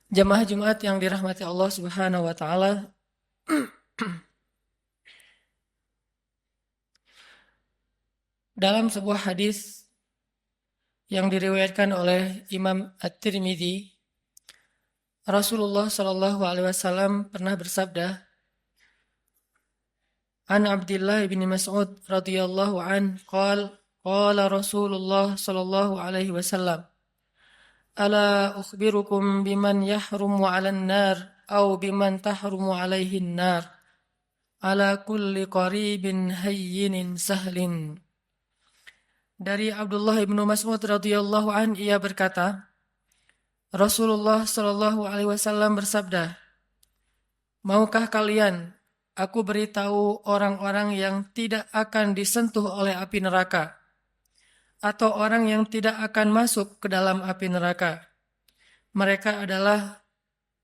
Jamaah Jumat yang dirahmati Allah Subhanahu wa taala. Dalam sebuah hadis yang diriwayatkan oleh Imam At-Tirmidzi, Rasulullah sallallahu alaihi wasallam pernah bersabda, An Abdullah bin Mas'ud radhiyallahu an qala Rasulullah sallallahu alaihi wasallam, Ala ukhbirukum biman yahrumu 'alan nar aw biman tahrumu 'alaihin nar ala kulli qaribin hayyinin sahlin. Dari Abdullah bin Mas'ud radhiyallahu an ia berkata, Rasulullah sallallahu alaihi wasallam bersabda, Maukah kalian aku beritahu orang-orang yang tidak akan disentuh oleh api neraka, atau orang yang tidak akan masuk ke dalam api neraka? Mereka adalah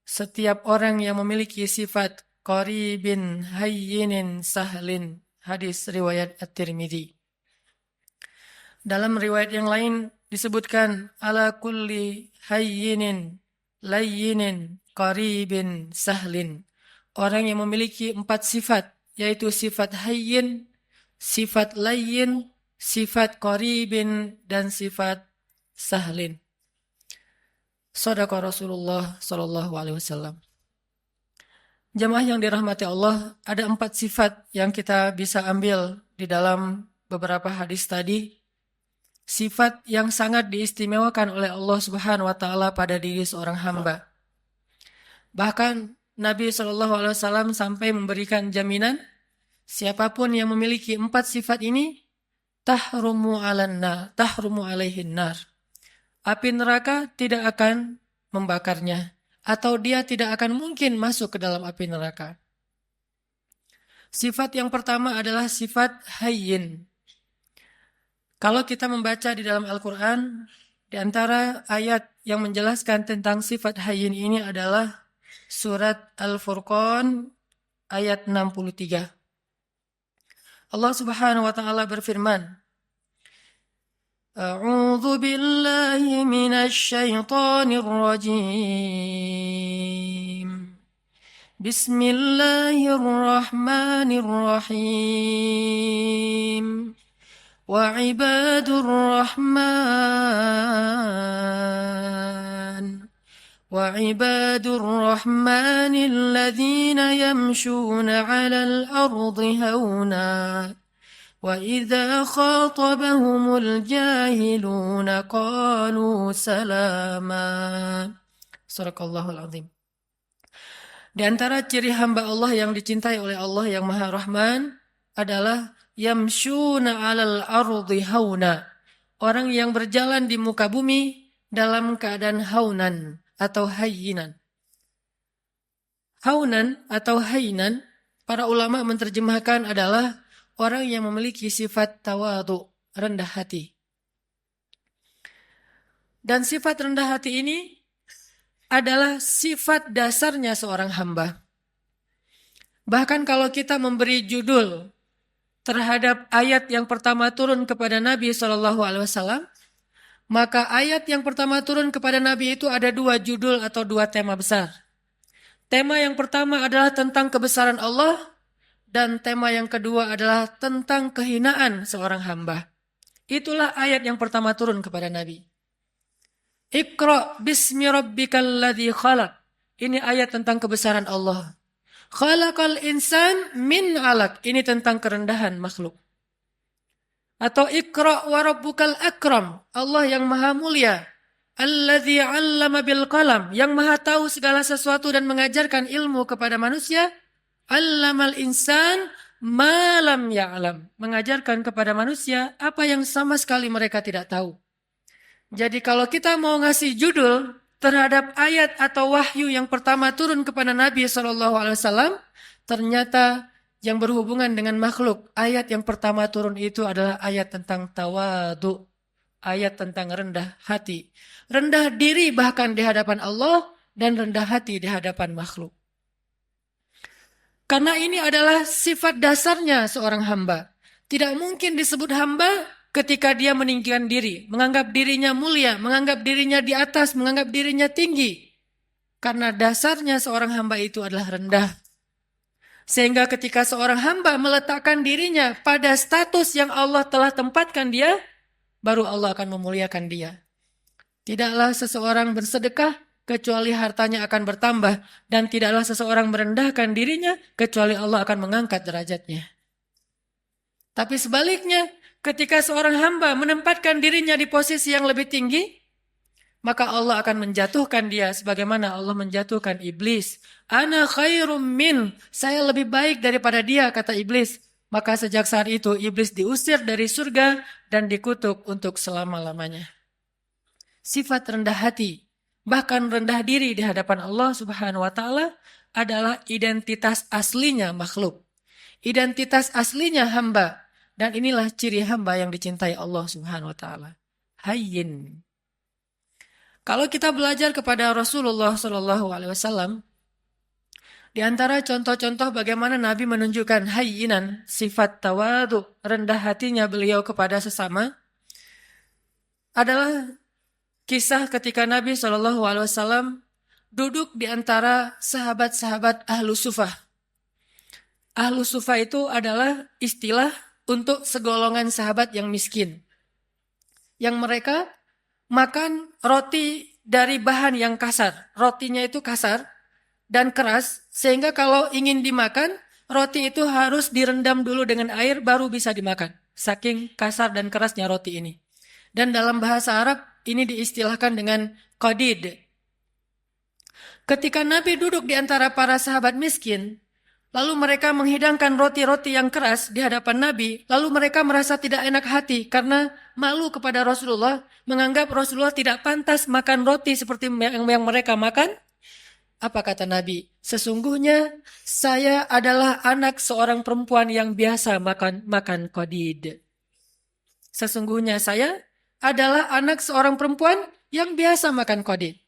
setiap orang yang memiliki sifat qaribin hayyinin sahlin. Hadis riwayat At-Tirmidzi. Dalam riwayat yang lain disebutkan ala kulli hayyinin layyinin qaribin sahlin. Orang yang memiliki 4 sifat, yaitu sifat hayyin, sifat layyin, sifat qaribin, dan sifat sahlin. Shadaqa Rasulullah sallallahu alaihi wasallam. Jamaah yang dirahmati Allah, ada 4 sifat yang kita bisa ambil di dalam beberapa hadis tadi, sifat yang sangat diistimewakan oleh Allah Subhanahu wa taala pada diri seorang hamba. Bahkan Nabi SAW sampai memberikan jaminan, siapapun yang memiliki 4 sifat ini, tahrumu alaihin nar. Api neraka tidak akan membakarnya, atau dia tidak akan mungkin masuk ke dalam api neraka. Sifat yang pertama adalah sifat hayyin. Kalau kita membaca di dalam Al-Quran, di antara ayat yang menjelaskan tentang sifat hayyin ini adalah surat Al-Furqan ayat 63. Allah Subhanahu wa taala berfirman, A'udzu billahi minasy syaithanir rajim. Bismillahirrahmanirrahim. Wa ibadur rahman وعباد الرحمن الذين يمشون على الأرض هونا وإذا خاطبهم الجاهلون قالوا سلاما. Sadaqallahul azim. Di antara ciri hamba Allah yang dicintai oleh Allah yang Maha Rahman adalah yamshuna 'alal ardi hauna. Orang yang berjalan di muka bumi dalam keadaan haunan atau hayyinan. Haunan atau hayyinan, para ulama menerjemahkan adalah orang yang memiliki sifat tawadhu, rendah hati. Dan sifat rendah hati ini adalah sifat dasarnya seorang hamba. Bahkan kalau kita memberi judul terhadap ayat yang pertama turun kepada Nabi SAW, maka ayat yang pertama turun kepada Nabi itu ada 2 judul atau 2 tema besar. Tema yang pertama adalah tentang kebesaran Allah, dan tema yang kedua adalah tentang kehinaan seorang hamba. Itulah ayat yang pertama turun kepada Nabi. Iqra bismi rabbikal ladzi khalaq. Ini ayat tentang kebesaran Allah. Khalaqal insan min 'alaq. Ini tentang kerendahan makhluk. Atau Iqra wa rabbukal akram, Allah yang maha mulia, alladzi 'allama bil qalam, yang maha tahu segala sesuatu dan mengajarkan ilmu kepada manusia, 'allamal insan ma lam ya'lam, mengajarkan kepada manusia apa yang sama sekali mereka tidak tahu. Jadi kalau kita mau ngasih judul terhadap ayat atau wahyu yang pertama turun kepada Nabi SAW, ternyata yang berhubungan dengan makhluk, ayat yang pertama turun itu adalah ayat tentang tawadhu, ayat tentang rendah hati. Rendah diri bahkan di hadapan Allah dan rendah hati di hadapan makhluk. Karena ini adalah sifat dasarnya seorang hamba. Tidak mungkin disebut hamba ketika dia meninggikan diri, menganggap dirinya mulia, menganggap dirinya di atas, menganggap dirinya tinggi. Karena dasarnya seorang hamba itu adalah rendah. Sehingga ketika seorang hamba meletakkan dirinya pada status yang Allah telah tempatkan dia, baru Allah akan memuliakan dia. Tidaklah seseorang bersedekah kecuali hartanya akan bertambah, dan tidaklah seseorang merendahkan dirinya kecuali Allah akan mengangkat derajatnya. Tapi sebaliknya, ketika seorang hamba menempatkan dirinya di posisi yang lebih tinggi, maka Allah akan menjatuhkan dia sebagaimana Allah menjatuhkan iblis. Ana khairum min, saya lebih baik daripada dia, kata iblis. Maka sejak saat itu iblis diusir dari surga dan dikutuk untuk selama-lamanya. Sifat rendah hati, bahkan rendah diri di hadapan Allah Subhanahu wa taala adalah identitas aslinya makhluk. Identitas aslinya hamba, dan inilah ciri hamba yang dicintai Allah Subhanahu wa taala. Hayyin. Kalau kita belajar kepada Rasulullah SAW, di antara contoh-contoh bagaimana Nabi menunjukkan hayyinan, sifat tawadhu, rendah hatinya beliau kepada sesama, adalah kisah ketika Nabi SAW duduk di antara sahabat-sahabat Ahlu Sufah. Ahlu Sufah itu adalah istilah untuk segolongan sahabat yang miskin, yang mereka makan roti dari bahan yang kasar. Rotinya itu kasar dan keras, sehingga kalau ingin dimakan, roti itu harus direndam dulu dengan air baru bisa dimakan. saking kasar dan kerasnya roti ini. Dan dalam bahasa Arab ini diistilahkan dengan qadid. Ketika Nabi duduk di antara para sahabat miskin, lalu mereka menghidangkan roti-roti yang keras di hadapan Nabi, lalu mereka merasa tidak enak hati karena malu kepada Rasulullah, menganggap Rasulullah tidak pantas makan roti seperti yang mereka makan. Apa kata Nabi? Sesungguhnya saya adalah anak seorang perempuan yang biasa makan qadid. Sesungguhnya saya adalah anak seorang perempuan yang biasa makan qadid.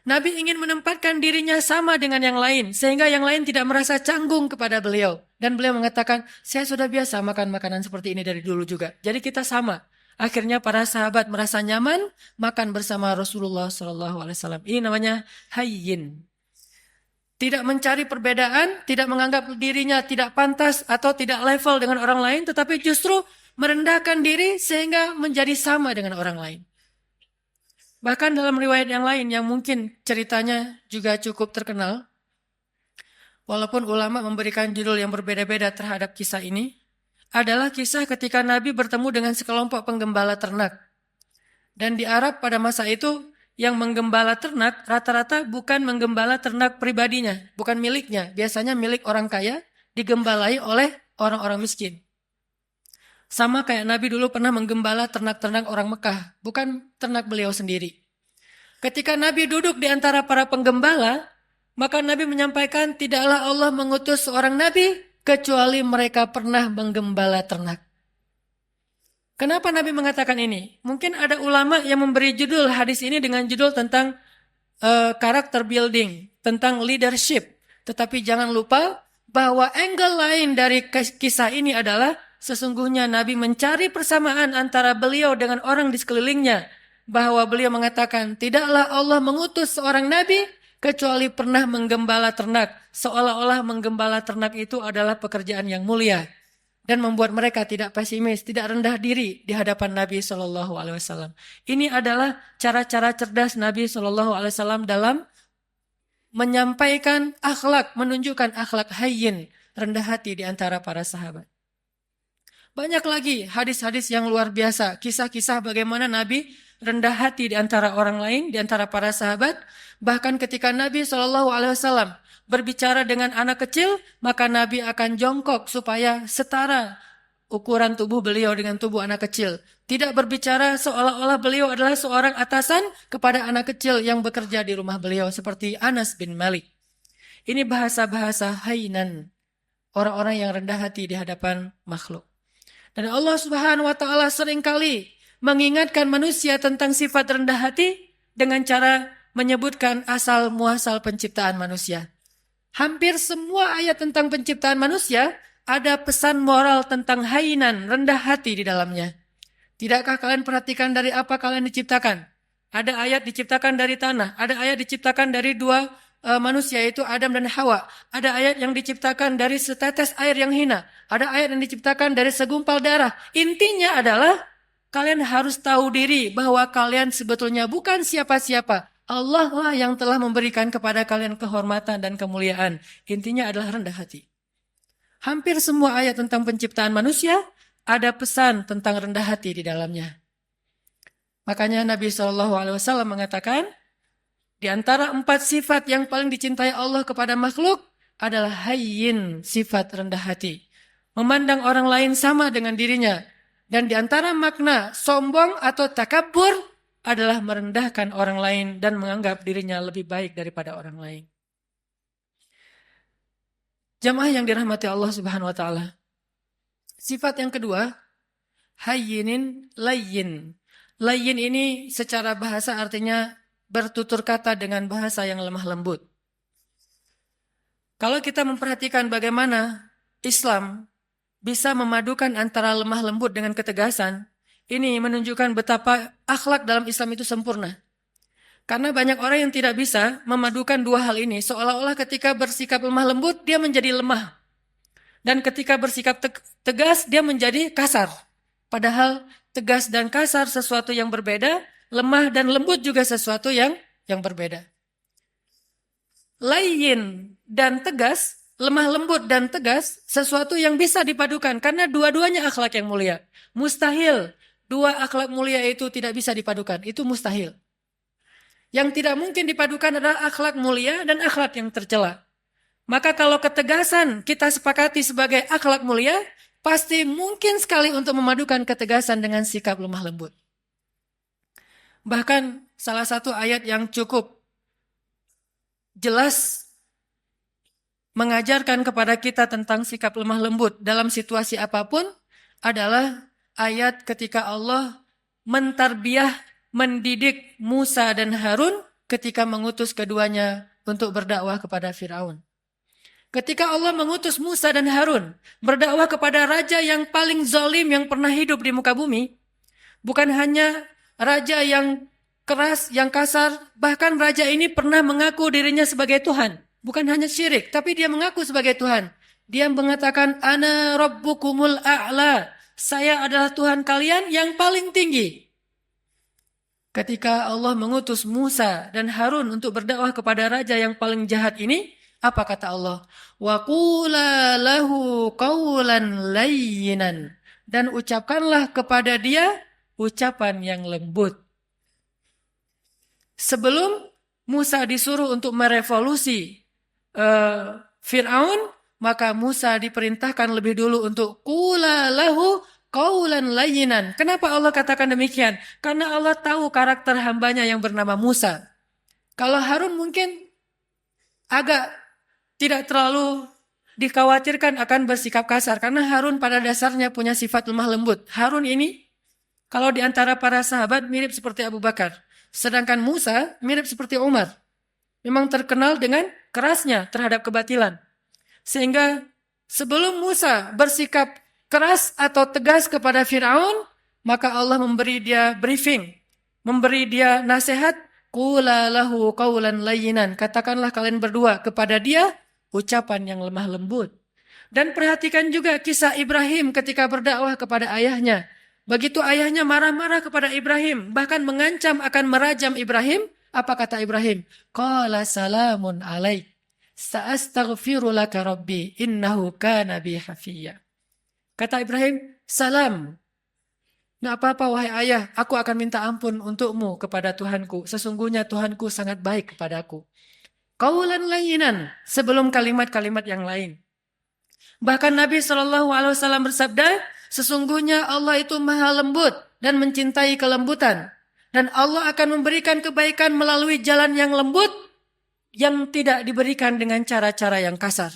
Nabi ingin menempatkan dirinya sama dengan yang lain, sehingga yang lain tidak merasa canggung kepada beliau. Dan beliau mengatakan, saya sudah biasa makan makanan seperti ini dari dulu juga. Jadi kita sama. Akhirnya para sahabat merasa nyaman makan bersama Rasulullah SAW. Ini namanya hayyin. Tidak mencari perbedaan, tidak menganggap dirinya tidak pantas atau tidak level dengan orang lain, tetapi justru merendahkan diri sehingga menjadi sama dengan orang lain. Bahkan dalam riwayat yang lain yang mungkin ceritanya juga cukup terkenal, walaupun ulama memberikan judul yang berbeda-beda terhadap kisah ini, adalah kisah ketika Nabi bertemu dengan sekelompok penggembala ternak. Dan di Arab pada masa itu, yang menggembala ternak rata-rata bukan menggembala ternak pribadinya, bukan miliknya. Biasanya milik orang kaya, digembalai oleh orang-orang miskin. Sama kayak Nabi dulu pernah menggembala ternak-ternak orang Mekah, bukan ternak beliau sendiri. Ketika Nabi duduk di antara para penggembala, maka Nabi menyampaikan, tidaklah Allah mengutus seorang Nabi, kecuali mereka pernah menggembala ternak. Kenapa Nabi mengatakan ini? Mungkin ada ulama yang memberi judul hadis ini dengan judul tentang karakter building, tentang leadership. Tetapi jangan lupa bahwa angle lain dari kisah ini adalah sesungguhnya Nabi mencari persamaan antara beliau dengan orang di sekelilingnya. Bahwa beliau mengatakan, tidaklah Allah mengutus seorang Nabi kecuali pernah menggembala ternak. Seolah-olah menggembala ternak itu adalah pekerjaan yang mulia. Dan membuat mereka tidak pesimis, tidak rendah diri di hadapan Nabi SAW. Ini adalah cara-cara cerdas Nabi SAW dalam menyampaikan akhlak, menunjukkan akhlak hayyin, rendah hati di antara para sahabat. Banyak lagi hadis-hadis yang luar biasa, kisah-kisah bagaimana Nabi rendah hati di antara orang lain, di antara para sahabat. Bahkan ketika Nabi SAW berbicara dengan anak kecil, maka Nabi akan jongkok supaya setara ukuran tubuh beliau dengan tubuh anak kecil. Tidak berbicara seolah-olah beliau adalah seorang atasan kepada anak kecil yang bekerja di rumah beliau, seperti Anas bin Malik. Ini bahasa-bahasa hainan, orang-orang yang rendah hati di hadapan makhluk. Dan Allah Subhanahu wa taala seringkali mengingatkan manusia tentang sifat rendah hati dengan cara menyebutkan asal muasal penciptaan manusia. Hampir semua ayat tentang penciptaan manusia ada pesan moral tentang hainan, rendah hati di dalamnya. Tidakkah kalian perhatikan dari apa kalian diciptakan? Ada ayat diciptakan dari tanah, ada ayat diciptakan dari dua manusia, yaitu Adam dan Hawa. Ada ayat yang diciptakan dari setetes air yang hina. Ada ayat yang diciptakan dari segumpal darah. Intinya adalah kalian harus tahu diri bahwa kalian sebetulnya bukan siapa-siapa. Allah lah yang telah memberikan kepada kalian kehormatan dan kemuliaan. Intinya adalah rendah hati. Hampir semua ayat tentang penciptaan manusia ada pesan tentang rendah hati di dalamnya. Makanya Nabi SAW mengatakan, di antara 4 sifat yang paling dicintai Allah kepada makhluk adalah hayyin, sifat rendah hati. Memandang orang lain sama dengan dirinya. Dan di antara makna sombong atau takabur adalah merendahkan orang lain dan menganggap dirinya lebih baik daripada orang lain. Jamaah yang dirahmati Allah Subhanahu wa taala. Sifat yang kedua, hayyinin layyin. Layyin ini secara bahasa artinya bertutur kata dengan bahasa yang lemah lembut. Kalau kita memperhatikan bagaimana Islam bisa memadukan antara lemah lembut dengan ketegasan, ini menunjukkan betapa akhlak dalam Islam itu sempurna. Karena banyak orang yang tidak bisa memadukan dua hal ini, seolah-olah ketika bersikap lemah lembut, dia menjadi lemah. Dan ketika bersikap tegas, dia menjadi kasar. Padahal tegas dan kasar sesuatu yang berbeda, lemah dan lembut juga sesuatu yang berbeda. Layyin dan tegas, lemah lembut dan tegas sesuatu yang bisa dipadukan karena dua-duanya akhlak yang mulia. Mustahil dua akhlak mulia itu tidak bisa dipadukan, itu mustahil. Yang tidak mungkin dipadukan adalah akhlak mulia dan akhlak yang tercela. Maka kalau ketegasan kita sepakati sebagai akhlak mulia, pasti mungkin sekali untuk memadukan ketegasan dengan sikap lemah lembut. Bahkan salah satu ayat yang cukup jelas mengajarkan kepada kita tentang sikap lemah lembut dalam situasi apapun adalah ayat ketika Allah mentarbiyah, mendidik Musa dan Harun ketika mengutus keduanya untuk berdakwah kepada Firaun. Ketika Allah mengutus Musa dan Harun berdakwah kepada raja yang paling zalim yang pernah hidup di muka bumi, bukan hanya raja yang keras, yang kasar, bahkan raja ini pernah mengaku dirinya sebagai Tuhan. Bukan hanya syirik, tapi dia mengaku sebagai Tuhan. Dia mengatakan, Ana Rabbukumul A'la. Saya adalah Tuhan kalian yang paling tinggi. Ketika Allah mengutus Musa dan Harun untuk berdakwah kepada raja yang paling jahat ini, apa kata Allah? Wa qula lahu qawlan layyinan. Dan ucapkanlah kepada dia ucapan yang lembut. Sebelum Musa disuruh untuk merevolusi Fir'aun, maka Musa diperintahkan lebih dulu untuk qula lahu qawlan layyinan. Kenapa Allah katakan demikian? Karena Allah tahu karakter hambanya yang bernama Musa. Kalau Harun mungkin agak tidak terlalu dikhawatirkan akan bersikap kasar. Karena Harun pada dasarnya punya sifat lemah lembut. Harun ini, kalau di antara para sahabat mirip seperti Abu Bakar. Sedangkan Musa mirip seperti Umar. Memang terkenal dengan kerasnya terhadap kebatilan. Sehingga sebelum Musa bersikap keras atau tegas kepada Fir'aun, maka Allah memberi dia briefing, memberi dia nasihat, qula lahu qawlan layyinan. Katakanlah kalian berdua kepada dia ucapan yang lemah lembut. Dan perhatikan juga kisah Ibrahim ketika berdakwah kepada ayahnya. Begitu ayahnya marah-marah kepada Ibrahim, bahkan mengancam akan merajam Ibrahim, apa kata Ibrahim? Qala salamun alaik. Sa'astaghfiru laka rabbi innahu kana bi hafiyya. Kata Ibrahim, salam. Nggak apa-apa wahai ayah, aku akan minta ampun untukmu kepada Tuhanku. Sesungguhnya Tuhanku sangat baik kepadaku. Qaulan layyinan, sebelum kalimat-kalimat yang lain. Bahkan Nabi SAW bersabda, sesungguhnya Allah itu maha lembut dan mencintai kelembutan. Dan Allah akan memberikan kebaikan melalui jalan yang lembut yang tidak diberikan dengan cara-cara yang kasar.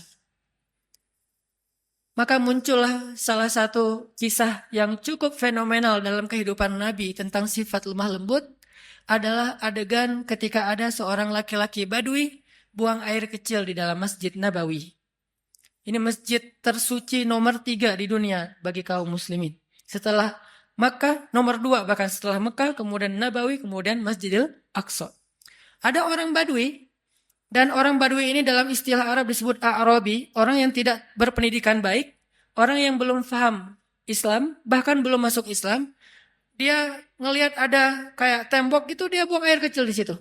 Maka muncullah salah satu kisah yang cukup fenomenal dalam kehidupan Nabi tentang sifat lemah lembut adalah adegan ketika ada seorang laki-laki Badui buang air kecil di dalam Masjid Nabawi. Ini masjid tersuci nomor 3 di dunia bagi kaum muslimin. Setelah Makkah, nomor 2 bahkan setelah Makkah, kemudian Nabawi, kemudian Masjidil Aqsa. Ada orang Badui, dan orang Badui ini dalam istilah Arab disebut A'rabi, orang yang tidak berpendidikan baik, orang yang belum paham Islam, bahkan belum masuk Islam. Dia ngelihat ada kayak tembok gitu, dia buang air kecil di situ.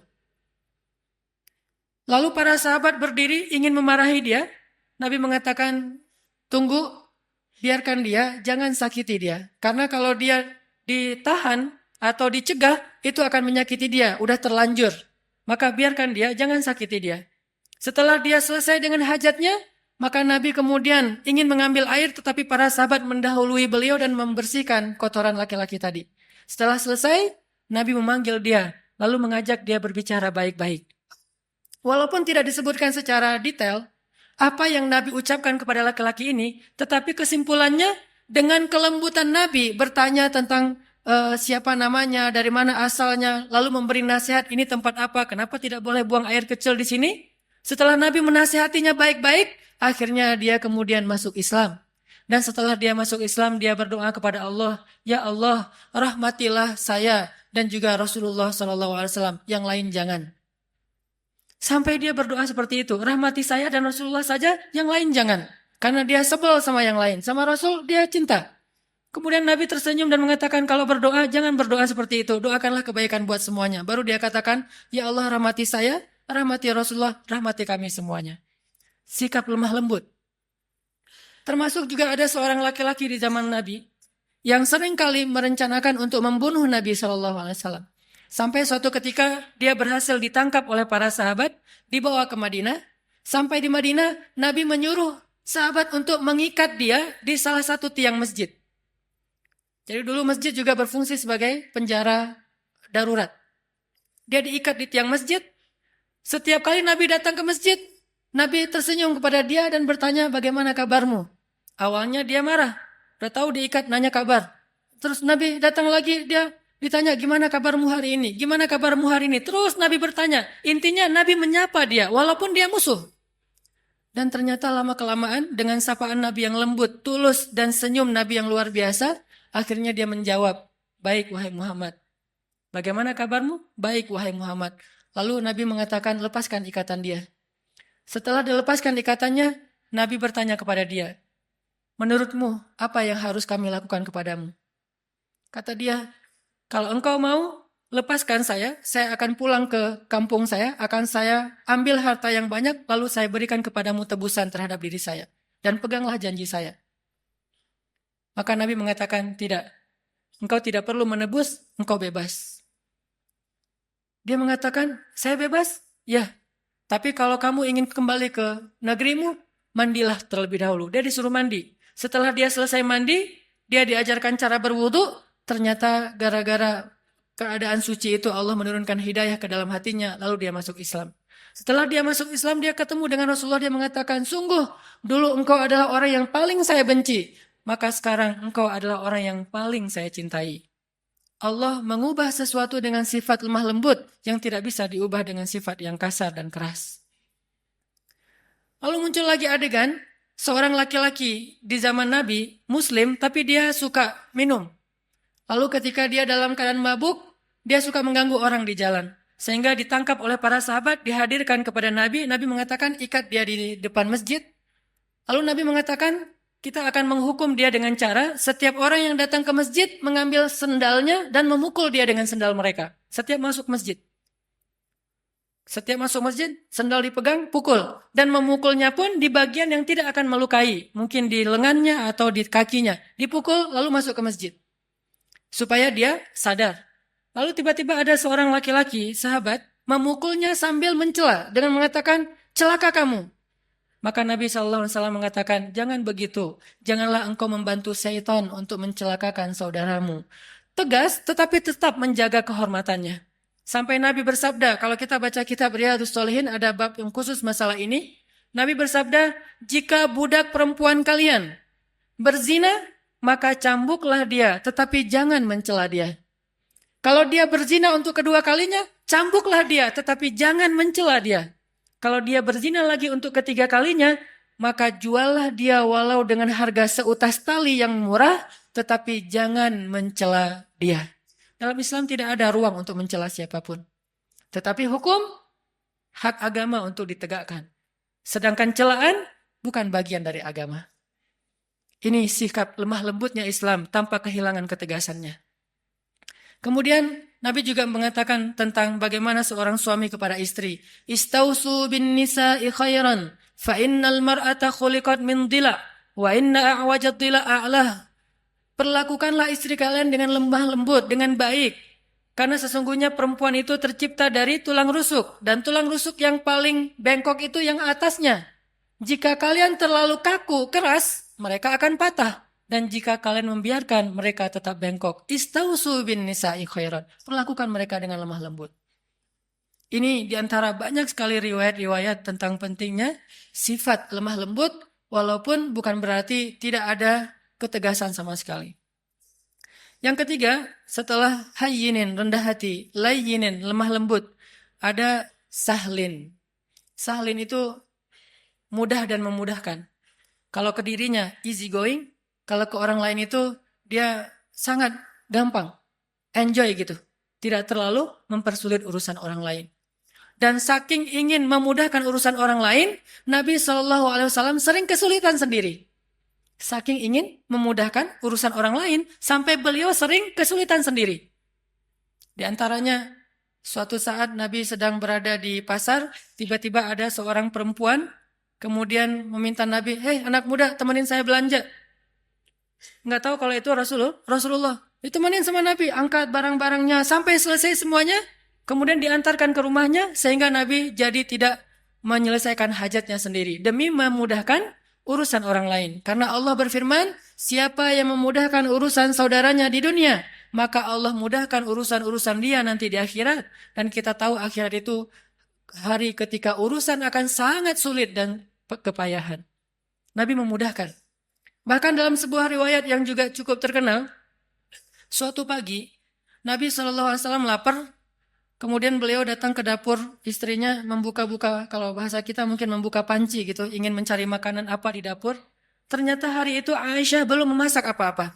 Lalu para sahabat berdiri ingin memarahi dia. Nabi mengatakan, tunggu, biarkan dia, jangan sakiti dia. Karena kalau dia ditahan atau dicegah, itu akan menyakiti dia, udah terlanjur. Maka biarkan dia, jangan sakiti dia. Setelah dia selesai dengan hajatnya, maka Nabi kemudian ingin mengambil air, tetapi para sahabat mendahului beliau dan membersihkan kotoran laki-laki tadi. Setelah selesai, Nabi memanggil dia, lalu mengajak dia berbicara baik-baik. Walaupun tidak disebutkan secara detail, apa yang Nabi ucapkan kepada laki-laki ini, tetapi kesimpulannya dengan kelembutan Nabi bertanya tentang siapa namanya, dari mana asalnya, lalu memberi nasihat ini tempat apa, kenapa tidak boleh buang air kecil di sini. Setelah Nabi menasihatinya baik-baik, akhirnya dia kemudian masuk Islam. Dan setelah dia masuk Islam, dia berdoa kepada Allah, ya Allah, rahmatilah saya dan juga Rasulullah SAW, yang lain jangan. Sampai dia berdoa seperti itu. Rahmati saya dan Rasulullah saja, yang lain jangan. Karena dia sebel sama yang lain. Sama Rasul dia cinta. Kemudian Nabi tersenyum dan mengatakan, kalau berdoa jangan berdoa seperti itu. Doakanlah kebaikan buat semuanya. Baru dia katakan, ya Allah rahmati saya, rahmati Rasulullah, rahmati kami semuanya. Sikap lemah lembut. Termasuk juga ada seorang laki-laki di zaman Nabi yang seringkali merencanakan untuk membunuh Nabi SAW. Sampai suatu ketika dia berhasil ditangkap oleh para sahabat, dibawa ke Madinah. Sampai di Madinah, Nabi menyuruh sahabat untuk mengikat dia di salah satu tiang masjid. Jadi dulu masjid juga berfungsi sebagai penjara darurat. Dia diikat di tiang masjid. Setiap kali Nabi datang ke masjid, Nabi tersenyum kepada dia dan bertanya, bagaimana kabarmu? Awalnya dia marah. Udah tahu diikat, nanya kabar. Terus Nabi datang lagi, dia ditanya, gimana kabarmu hari ini? Gimana kabarmu hari ini? Terus Nabi bertanya. Intinya Nabi menyapa dia, walaupun dia musuh. Dan ternyata lama-kelamaan dengan sapaan Nabi yang lembut, tulus, dan senyum Nabi yang luar biasa, akhirnya dia menjawab, baik wahai Muhammad. Bagaimana kabarmu? Baik wahai Muhammad. Lalu Nabi mengatakan, lepaskan ikatan dia. Setelah dilepaskan ikatannya, Nabi bertanya kepada dia, menurutmu apa yang harus kami lakukan kepadamu? Kata dia, kalau engkau mau, lepaskan saya akan pulang ke kampung saya, akan saya ambil harta yang banyak, lalu saya berikan kepadamu tebusan terhadap diri saya. Dan peganglah janji saya. Maka Nabi mengatakan, tidak. Engkau tidak perlu menebus, engkau bebas. Dia mengatakan, saya bebas? Ya. Tapi kalau kamu ingin kembali ke negerimu, mandilah terlebih dahulu. Dia disuruh mandi. Setelah dia selesai mandi, dia diajarkan cara berwudu. Ternyata gara-gara keadaan suci itu Allah menurunkan hidayah ke dalam hatinya, lalu dia masuk Islam. Setelah dia masuk Islam, dia ketemu dengan Rasulullah, dia mengatakan, sungguh dulu engkau adalah orang yang paling saya benci, maka sekarang engkau adalah orang yang paling saya cintai. Allah mengubah sesuatu dengan sifat lemah lembut yang tidak bisa diubah dengan sifat yang kasar dan keras. Lalu muncul lagi adegan, seorang laki-laki di zaman Nabi, Muslim, tapi dia suka minum. Lalu ketika dia dalam keadaan mabuk, dia suka mengganggu orang di jalan. Sehingga ditangkap oleh para sahabat, dihadirkan kepada Nabi. Nabi mengatakan, ikat dia di depan masjid. Lalu Nabi mengatakan, kita akan menghukum dia dengan cara, setiap orang yang datang ke masjid, mengambil sendalnya dan memukul dia dengan sendal mereka. Setiap masuk masjid. Setiap masuk masjid, sendal dipegang, pukul. Dan memukulnya pun di bagian yang tidak akan melukai. Mungkin di lengannya atau di kakinya. Dipukul, lalu masuk ke masjid. Supaya dia sadar. Lalu tiba-tiba ada seorang laki-laki, sahabat, memukulnya sambil mencela dengan mengatakan, celaka kamu. Maka Nabi SAW mengatakan, jangan begitu. Janganlah engkau membantu syaitan untuk mencelakakan saudaramu. Tegas, tetapi tetap menjaga kehormatannya. Sampai Nabi bersabda, kalau kita baca kitab Riyadhus Shalihin, ada bab yang khusus masalah ini. Nabi bersabda, jika budak perempuan kalian berzina, maka cambuklah dia, tetapi jangan mencela dia. Kalau dia berzina untuk kedua kalinya, cambuklah dia, tetapi jangan mencela dia. Kalau dia berzina lagi untuk ketiga kalinya, maka juallah dia walau dengan harga seutas tali yang murah, tetapi jangan mencela dia. Dalam Islam tidak ada ruang untuk mencela siapapun. Tetapi hukum, hak agama untuk ditegakkan. Sedangkan celaan bukan bagian dari agama. Ini sikap lemah lembutnya Islam tanpa kehilangan ketegasannya. Kemudian Nabi juga mengatakan tentang bagaimana seorang suami kepada istri. Istausu bin nisa'i khairan, fa innal mar'ata khuliqat min dhila, wa inna a'wajad dhila a'lah. Perlakukanlah istri kalian dengan lemah lembut, dengan baik. Karena sesungguhnya perempuan itu tercipta dari tulang rusuk. Dan tulang rusuk yang paling bengkok itu yang atasnya. Jika kalian terlalu kaku, keras, mereka akan patah. Dan jika kalian membiarkan, mereka tetap bengkok. Istausu bin nisa'i khairan. Perlakukan mereka dengan lemah lembut. Ini diantara banyak sekali riwayat-riwayat tentang pentingnya sifat lemah lembut, walaupun bukan berarti tidak ada ketegasan sama sekali. Yang ketiga, setelah hayyinin, rendah hati, layyinin, lemah lembut, ada sahlin. Sahlin itu mudah dan memudahkan. Kalau ke dirinya easy going, kalau ke orang lain itu dia sangat gampang, enjoy gitu. Tidak terlalu mempersulit urusan orang lain. Dan saking ingin memudahkan urusan orang lain, Nabi SAW sering kesulitan sendiri. Saking ingin memudahkan urusan orang lain, sampai beliau sering kesulitan sendiri. Di antaranya, suatu saat Nabi sedang berada di pasar, tiba-tiba ada seorang perempuan kemudian meminta Nabi, "Hei anak muda, temenin saya belanja." Nggak tahu kalau itu Rasulullah. Ditemenin sama Nabi, angkat barang-barangnya sampai selesai semuanya, kemudian diantarkan ke rumahnya sehingga Nabi jadi tidak menyelesaikan hajatnya sendiri demi memudahkan urusan orang lain. Karena Allah berfirman, siapa yang memudahkan urusan saudaranya di dunia, maka Allah mudahkan urusan-urusan dia nanti di akhirat. Dan kita tahu akhirat itu hari ketika urusan akan sangat sulit dan kepayahan. Nabi memudahkan. Bahkan dalam sebuah riwayat yang juga cukup terkenal, suatu pagi Nabi SAW lapar, kemudian beliau datang ke dapur istrinya membuka-buka, kalau bahasa kita mungkin membuka panci gitu, ingin mencari makanan apa di dapur. Ternyata hari itu Aisyah belum memasak apa-apa.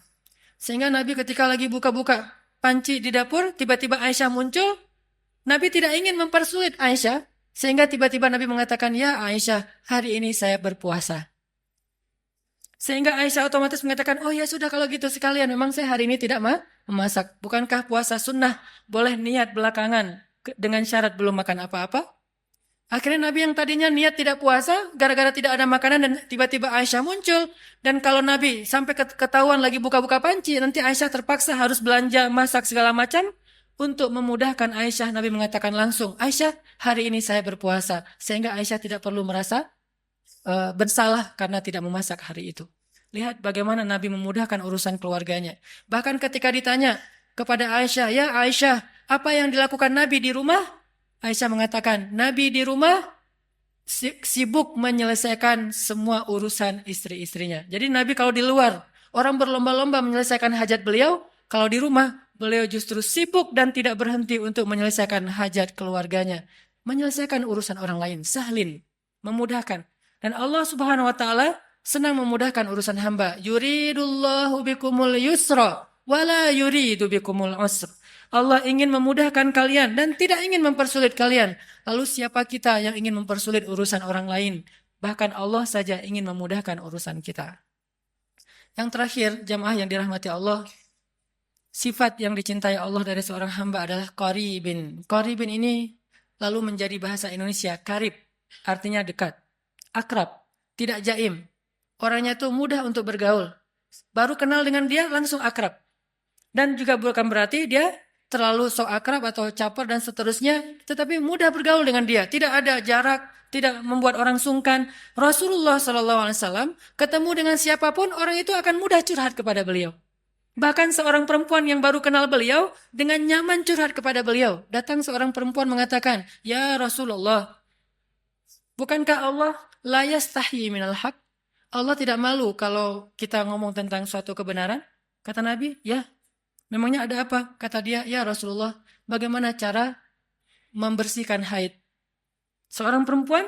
Sehingga Nabi ketika lagi buka-buka panci di dapur, tiba-tiba Aisyah muncul. Nabi tidak ingin mempersulit Aisyah, sehingga tiba-tiba Nabi mengatakan, "Ya Aisyah, hari ini saya berpuasa." Sehingga Aisyah otomatis mengatakan, "Oh ya sudah kalau gitu sekalian, memang saya hari ini tidak memasak. Bukankah puasa sunnah boleh niat belakangan dengan syarat belum makan apa-apa?" Akhirnya Nabi yang tadinya niat tidak puasa, gara-gara tidak ada makanan dan tiba-tiba Aisyah muncul. Dan kalau Nabi sampai ketahuan lagi buka-buka panci, nanti Aisyah terpaksa harus belanja, masak segala macam. Untuk memudahkan Aisyah, Nabi mengatakan langsung, "Aisyah, hari ini saya berpuasa." Sehingga Aisyah tidak perlu merasa bersalah karena tidak memasak hari itu. Lihat bagaimana Nabi memudahkan urusan keluarganya. Bahkan ketika ditanya kepada Aisyah, "Ya Aisyah, apa yang dilakukan Nabi di rumah?" Aisyah mengatakan, "Nabi di rumah sibuk menyelesaikan semua urusan istri-istrinya." Jadi Nabi kalau di luar, orang berlomba-lomba menyelesaikan hajat beliau, kalau di rumah, beliau justru sibuk dan tidak berhenti untuk menyelesaikan hajat keluarganya. Menyelesaikan urusan orang lain, sahlin, memudahkan. Dan Allah Subhanahu wa taala senang memudahkan urusan hamba. Yuridullahu bikumul yusra wala yuridu bikumul usra. Allah ingin memudahkan kalian dan tidak ingin mempersulit kalian. Lalu siapa kita yang ingin mempersulit urusan orang lain? Bahkan Allah saja ingin memudahkan urusan kita. Yang terakhir, jamaah yang dirahmati Allah, sifat yang dicintai Allah dari seorang hamba adalah qaribin. Qaribin ini lalu menjadi bahasa Indonesia karib, artinya dekat. Akrab, tidak jaim. Orangnya itu mudah untuk bergaul. Baru kenal dengan dia langsung akrab. Dan juga bukan berarti dia terlalu sok akrab atau caper dan seterusnya, tetapi mudah bergaul dengan dia. Tidak ada jarak, tidak membuat orang sungkan. Rasulullah SAW ketemu dengan siapapun, orang itu akan mudah curhat kepada beliau. Bahkan seorang perempuan yang baru kenal beliau dengan nyaman curhat kepada beliau. Datang seorang perempuan mengatakan, "Ya Rasulullah, bukankah Allah la yastahi minal haq?" Allah tidak malu kalau kita ngomong tentang suatu kebenaran? Kata Nabi, "Ya, memangnya ada apa?" Kata dia, "Ya Rasulullah, bagaimana cara membersihkan haid?" Seorang perempuan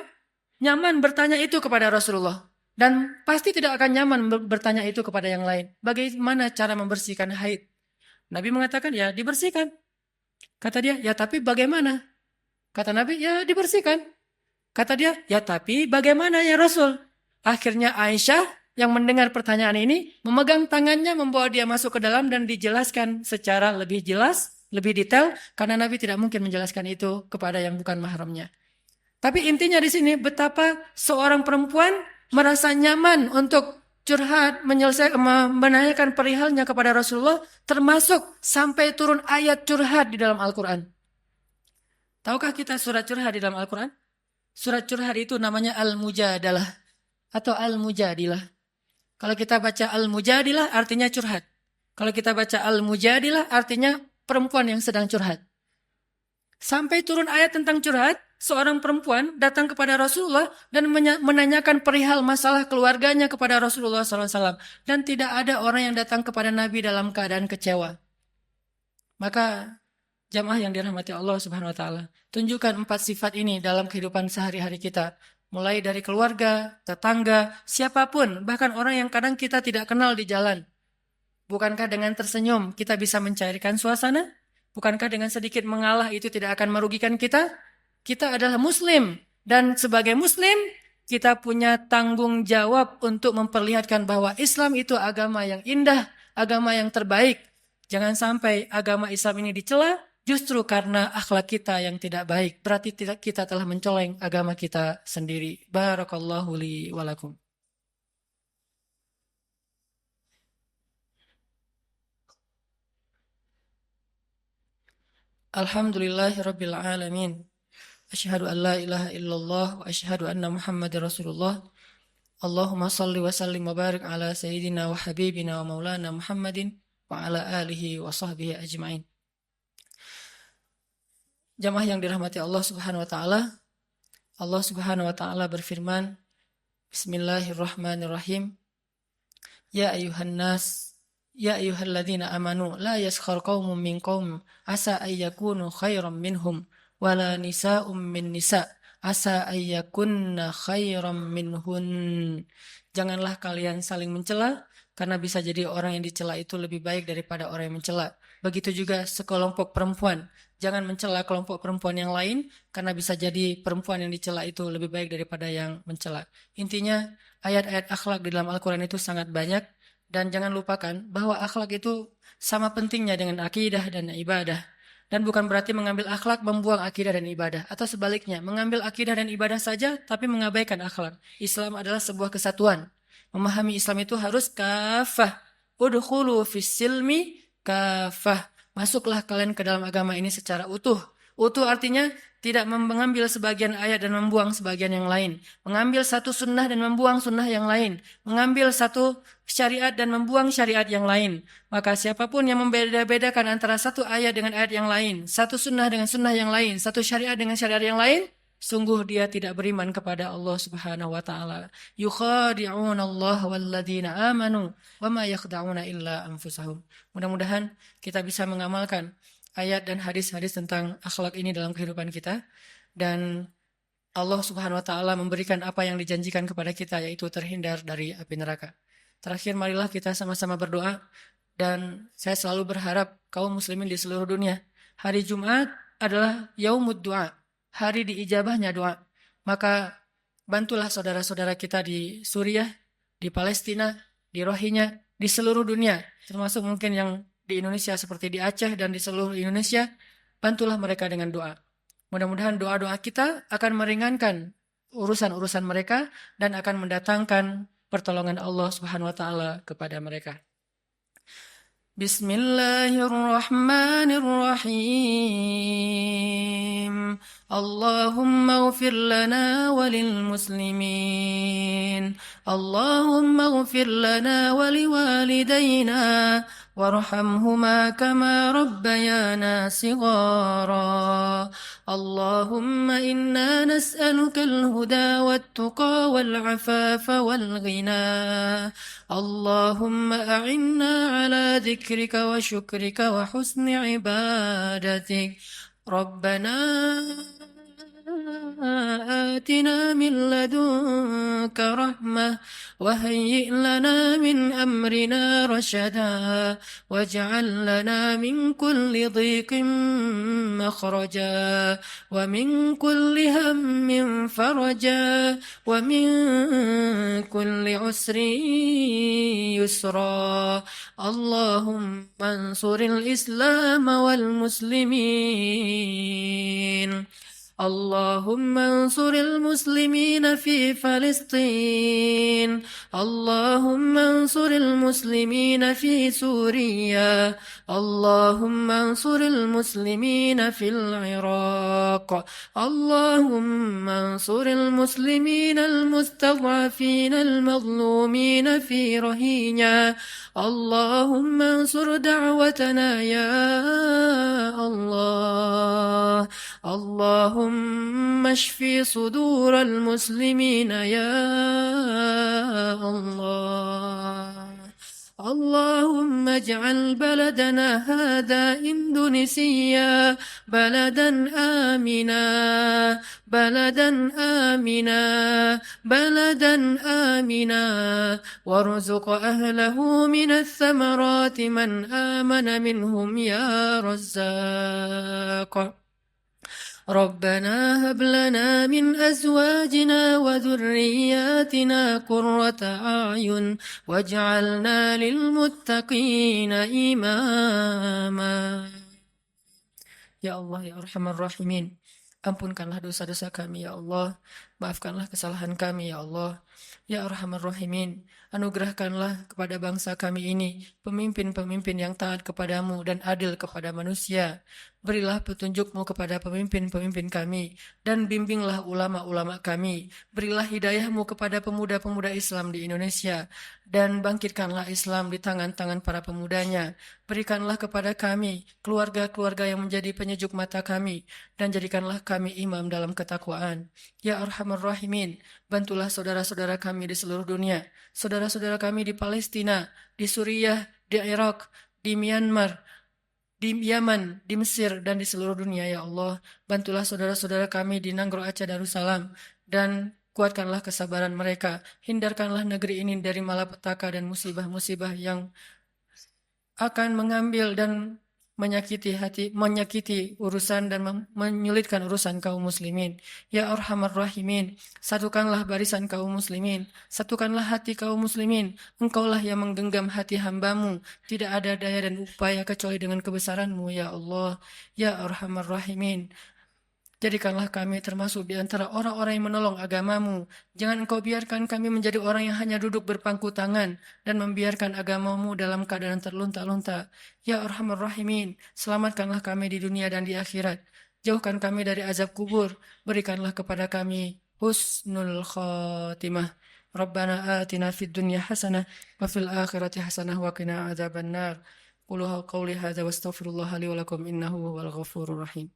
nyaman bertanya itu kepada Rasulullah. Dan pasti tidak akan nyaman bertanya itu kepada yang lain. Bagaimana cara membersihkan haid? Nabi mengatakan, "Ya dibersihkan." Kata dia, "Ya tapi bagaimana?" Kata Nabi, "Ya dibersihkan." Kata dia, "Ya tapi bagaimana ya Rasul?" Akhirnya Aisyah yang mendengar pertanyaan ini memegang tangannya, membawa dia masuk ke dalam dan dijelaskan secara lebih jelas, lebih detail, karena Nabi tidak mungkin menjelaskan itu kepada yang bukan mahramnya. Tapi intinya di sini betapa seorang perempuan merasa nyaman untuk curhat, menanyakan perihalnya kepada Rasulullah, termasuk sampai turun ayat curhat di dalam Al-Quran. Tahukah kita surat curhat di dalam Al-Quran? Surat curhat itu namanya Al-Mujadalah atau Al-Mujadilah. Kalau kita baca Al-Mujadilah artinya curhat. Kalau kita baca Al-Mujadilah artinya perempuan yang sedang curhat. Sampai turun ayat tentang curhat, seorang perempuan datang kepada Rasulullah dan menanyakan perihal masalah keluarganya kepada Rasulullah SAW. Dan tidak ada orang yang datang kepada Nabi dalam keadaan kecewa. Maka jamaah yang dirahmati Allah Subhanahu wa taala, tunjukkan 4 sifat ini dalam kehidupan sehari-hari kita. Mulai dari keluarga, tetangga, siapapun, bahkan orang yang kadang kita tidak kenal di jalan. Bukankah dengan tersenyum kita bisa mencairkan suasana? Bukankah dengan sedikit mengalah itu tidak akan merugikan kita? Kita adalah muslim. Dan sebagai muslim, kita punya tanggung jawab untuk memperlihatkan bahwa Islam itu agama yang indah, agama yang terbaik. Jangan sampai agama Islam ini dicela, Justru karena akhlak kita yang tidak baik, berarti kita telah mencoleng agama kita sendiri. Barakallahu li walakum. Alhamdulillahirabbil alamin. Asyhadu an la ilaha illallah wa asyhadu anna Muhammadar Rasulullah. Allahumma salli wa sallim wa barik ala sayyidina wa habibina wa maulana Muhammadin wa ala alihi wa sahbihi ajma'in. Jamaah yang dirahmati Allah Subhanahu wa taala, Allah Subhanahu wa taala berfirman, Bismillahirrahmanirrahim. Ya ayuhan nas, ya ayyuhalladzina amanu, la yaskhar qaumun min qaum, asa ayyakunu khairan minhum, wala nisa'um min nisa', asa ayyakunna khairan minhun. Janganlah kalian saling mencela, karena bisa jadi orang yang dicela itu lebih baik daripada orang yang mencela. Begitu juga sekelompok perempuan. Jangan mencela kelompok perempuan yang lain, karena bisa jadi perempuan yang dicela itu lebih baik daripada yang mencela. Intinya, ayat-ayat akhlak di dalam Al-Quran itu sangat banyak, dan jangan lupakan bahwa akhlak itu sama pentingnya dengan akidah dan ibadah. Dan bukan berarti mengambil akhlak membuang akidah dan ibadah, atau sebaliknya, mengambil akidah dan ibadah saja tapi mengabaikan akhlak. Islam adalah sebuah kesatuan. Memahami Islam itu harus kafah. Udkhulu fis silmi kafah. Masuklah kalian ke dalam agama ini secara utuh. Utuh artinya tidak mengambil sebagian ayat dan membuang sebagian yang lain. Mengambil satu sunnah dan membuang sunnah yang lain. Mengambil satu syariat dan membuang syariat yang lain. Maka siapapun yang membeda-bedakan antara satu ayat dengan ayat yang lain, satu sunnah dengan sunnah yang lain, satu syariat dengan syariat yang lain, sungguh dia tidak beriman kepada Allah Subhanahu wa taala. Yukhadi'una Allah walladzina amanu wama yakhda'una illa anfusahum. Mudah-mudahan kita bisa mengamalkan ayat dan hadis-hadis tentang akhlak ini dalam kehidupan kita, dan Allah Subhanahu wa taala memberikan apa yang dijanjikan kepada kita, yaitu terhindar dari api neraka. Terakhir, marilah kita sama-sama berdoa, dan saya selalu berharap kaum muslimin di seluruh dunia, hari Jumat adalah yaumud du'a, hari diijabahnya doa. Maka bantulah saudara-saudara kita di Suriah, di Palestina, di Rohingya, di seluruh dunia, termasuk mungkin yang di Indonesia seperti di Aceh dan di seluruh Indonesia. Bantulah mereka dengan doa. Mudah-mudahan doa-doa kita akan meringankan urusan-urusan mereka dan akan mendatangkan pertolongan Allah Subhanahu wa taala kepada mereka. Bismillahirrahmanirrahim. Allahumma ighfir lana walil muslimin. Allahumma ighfir lana waliwalidayna warhamhuma kama rabbayana sighara. Allahumma inna nas'aluka al-huda wat-tuqa wal-'afafa wal-ghina. Allahumma a'inna ala dhikrika wa syukrika wa husni ibadatik. Rabbana آتنا من لدنك رحمة وهيئ لنا من أمرنا رشدا واجعل لنا من كل ضيق مخرجا ومن كل هم فرجا ومن كل عسر يسرا. اللهم انصر الإسلام والمسلمين. اللهم انصر المسلمين في فلسطين. اللهم انصر المسلمين في سوريا. اللهم انصر المسلمين في العراق. اللهم انصر المسلمين المستضعفين المظلومين في رهينيا. اللهم انصر دعوتنا يا الله. اللهم اشف صدور المسلمين يا الله. اللهم اجعل بلدنا هذا إندونيسيا بلدا آمنا بلدا آمنا بلدا آمنا وارزق أهله من الثمرات من آمن منهم يا رزاق. ربنا هب لنا من أزواجنا وذرياتنا قرة أعين واجعلنا للمتقين إماما. Ya Allah, Ya Arhamar Rahimin. Ampunkanlah dosa-dosa kami, Ya Allah. Maafkanlah kesalahan kami, Ya Allah. Ya Arhamar Rahimin. Anugerahkanlah kepada bangsa kami ini pemimpin-pemimpin yang taat kepadamu dan adil kepada manusia. Berilah petunjukmu kepada pemimpin-pemimpin kami dan bimbinglah ulama-ulama kami. Berilah hidayahmu kepada pemuda-pemuda Islam di Indonesia dan bangkitkanlah Islam di tangan-tangan para pemudanya. Berikanlah kepada kami keluarga-keluarga yang menjadi penyejuk mata kami dan jadikanlah kami imam dalam ketakwaan. Ya Arhamar Rahimin, bantulah saudara-saudara kami di seluruh dunia, saudara-saudara kami di Palestina, di Suriah, di Irak, di Myanmar, di Yaman, di Mesir, dan di seluruh dunia, ya Allah. Bantulah saudara-saudara kami di Nanggro Aceh Darussalam, dan kuatkanlah kesabaran mereka. Hindarkanlah negeri ini dari malapetaka dan musibah-musibah yang akan mengambil dan menyakiti urusan dan menyulitkan urusan kaum muslimin. Ya Arhamar Rahimin, satukanlah barisan kaum muslimin, satukanlah hati kaum muslimin. Engkaulah yang menggenggam hati hambamu. Tidak ada daya dan upaya kecuali dengan kebesaranmu, ya Allah. Ya Arhamar Rahimin, jadikanlah kami termasuk di antara orang-orang yang menolong agamamu. Jangan engkau biarkan kami menjadi orang yang hanya duduk berpangku tangan dan membiarkan agamamu dalam keadaan terlunta-lunta. Ya Arhamar Rahimin, selamatkanlah kami di dunia dan di akhirat. Jauhkan kami dari azab kubur. Berikanlah kepada kami husnul khatimah. Rabbana atina fid dunya hasanah wa fil akhirati hasanah wa qina adzabannar. Qulu qawli hadza wastaghfirullah li wa lakum innahu huwal ghafurur rahim.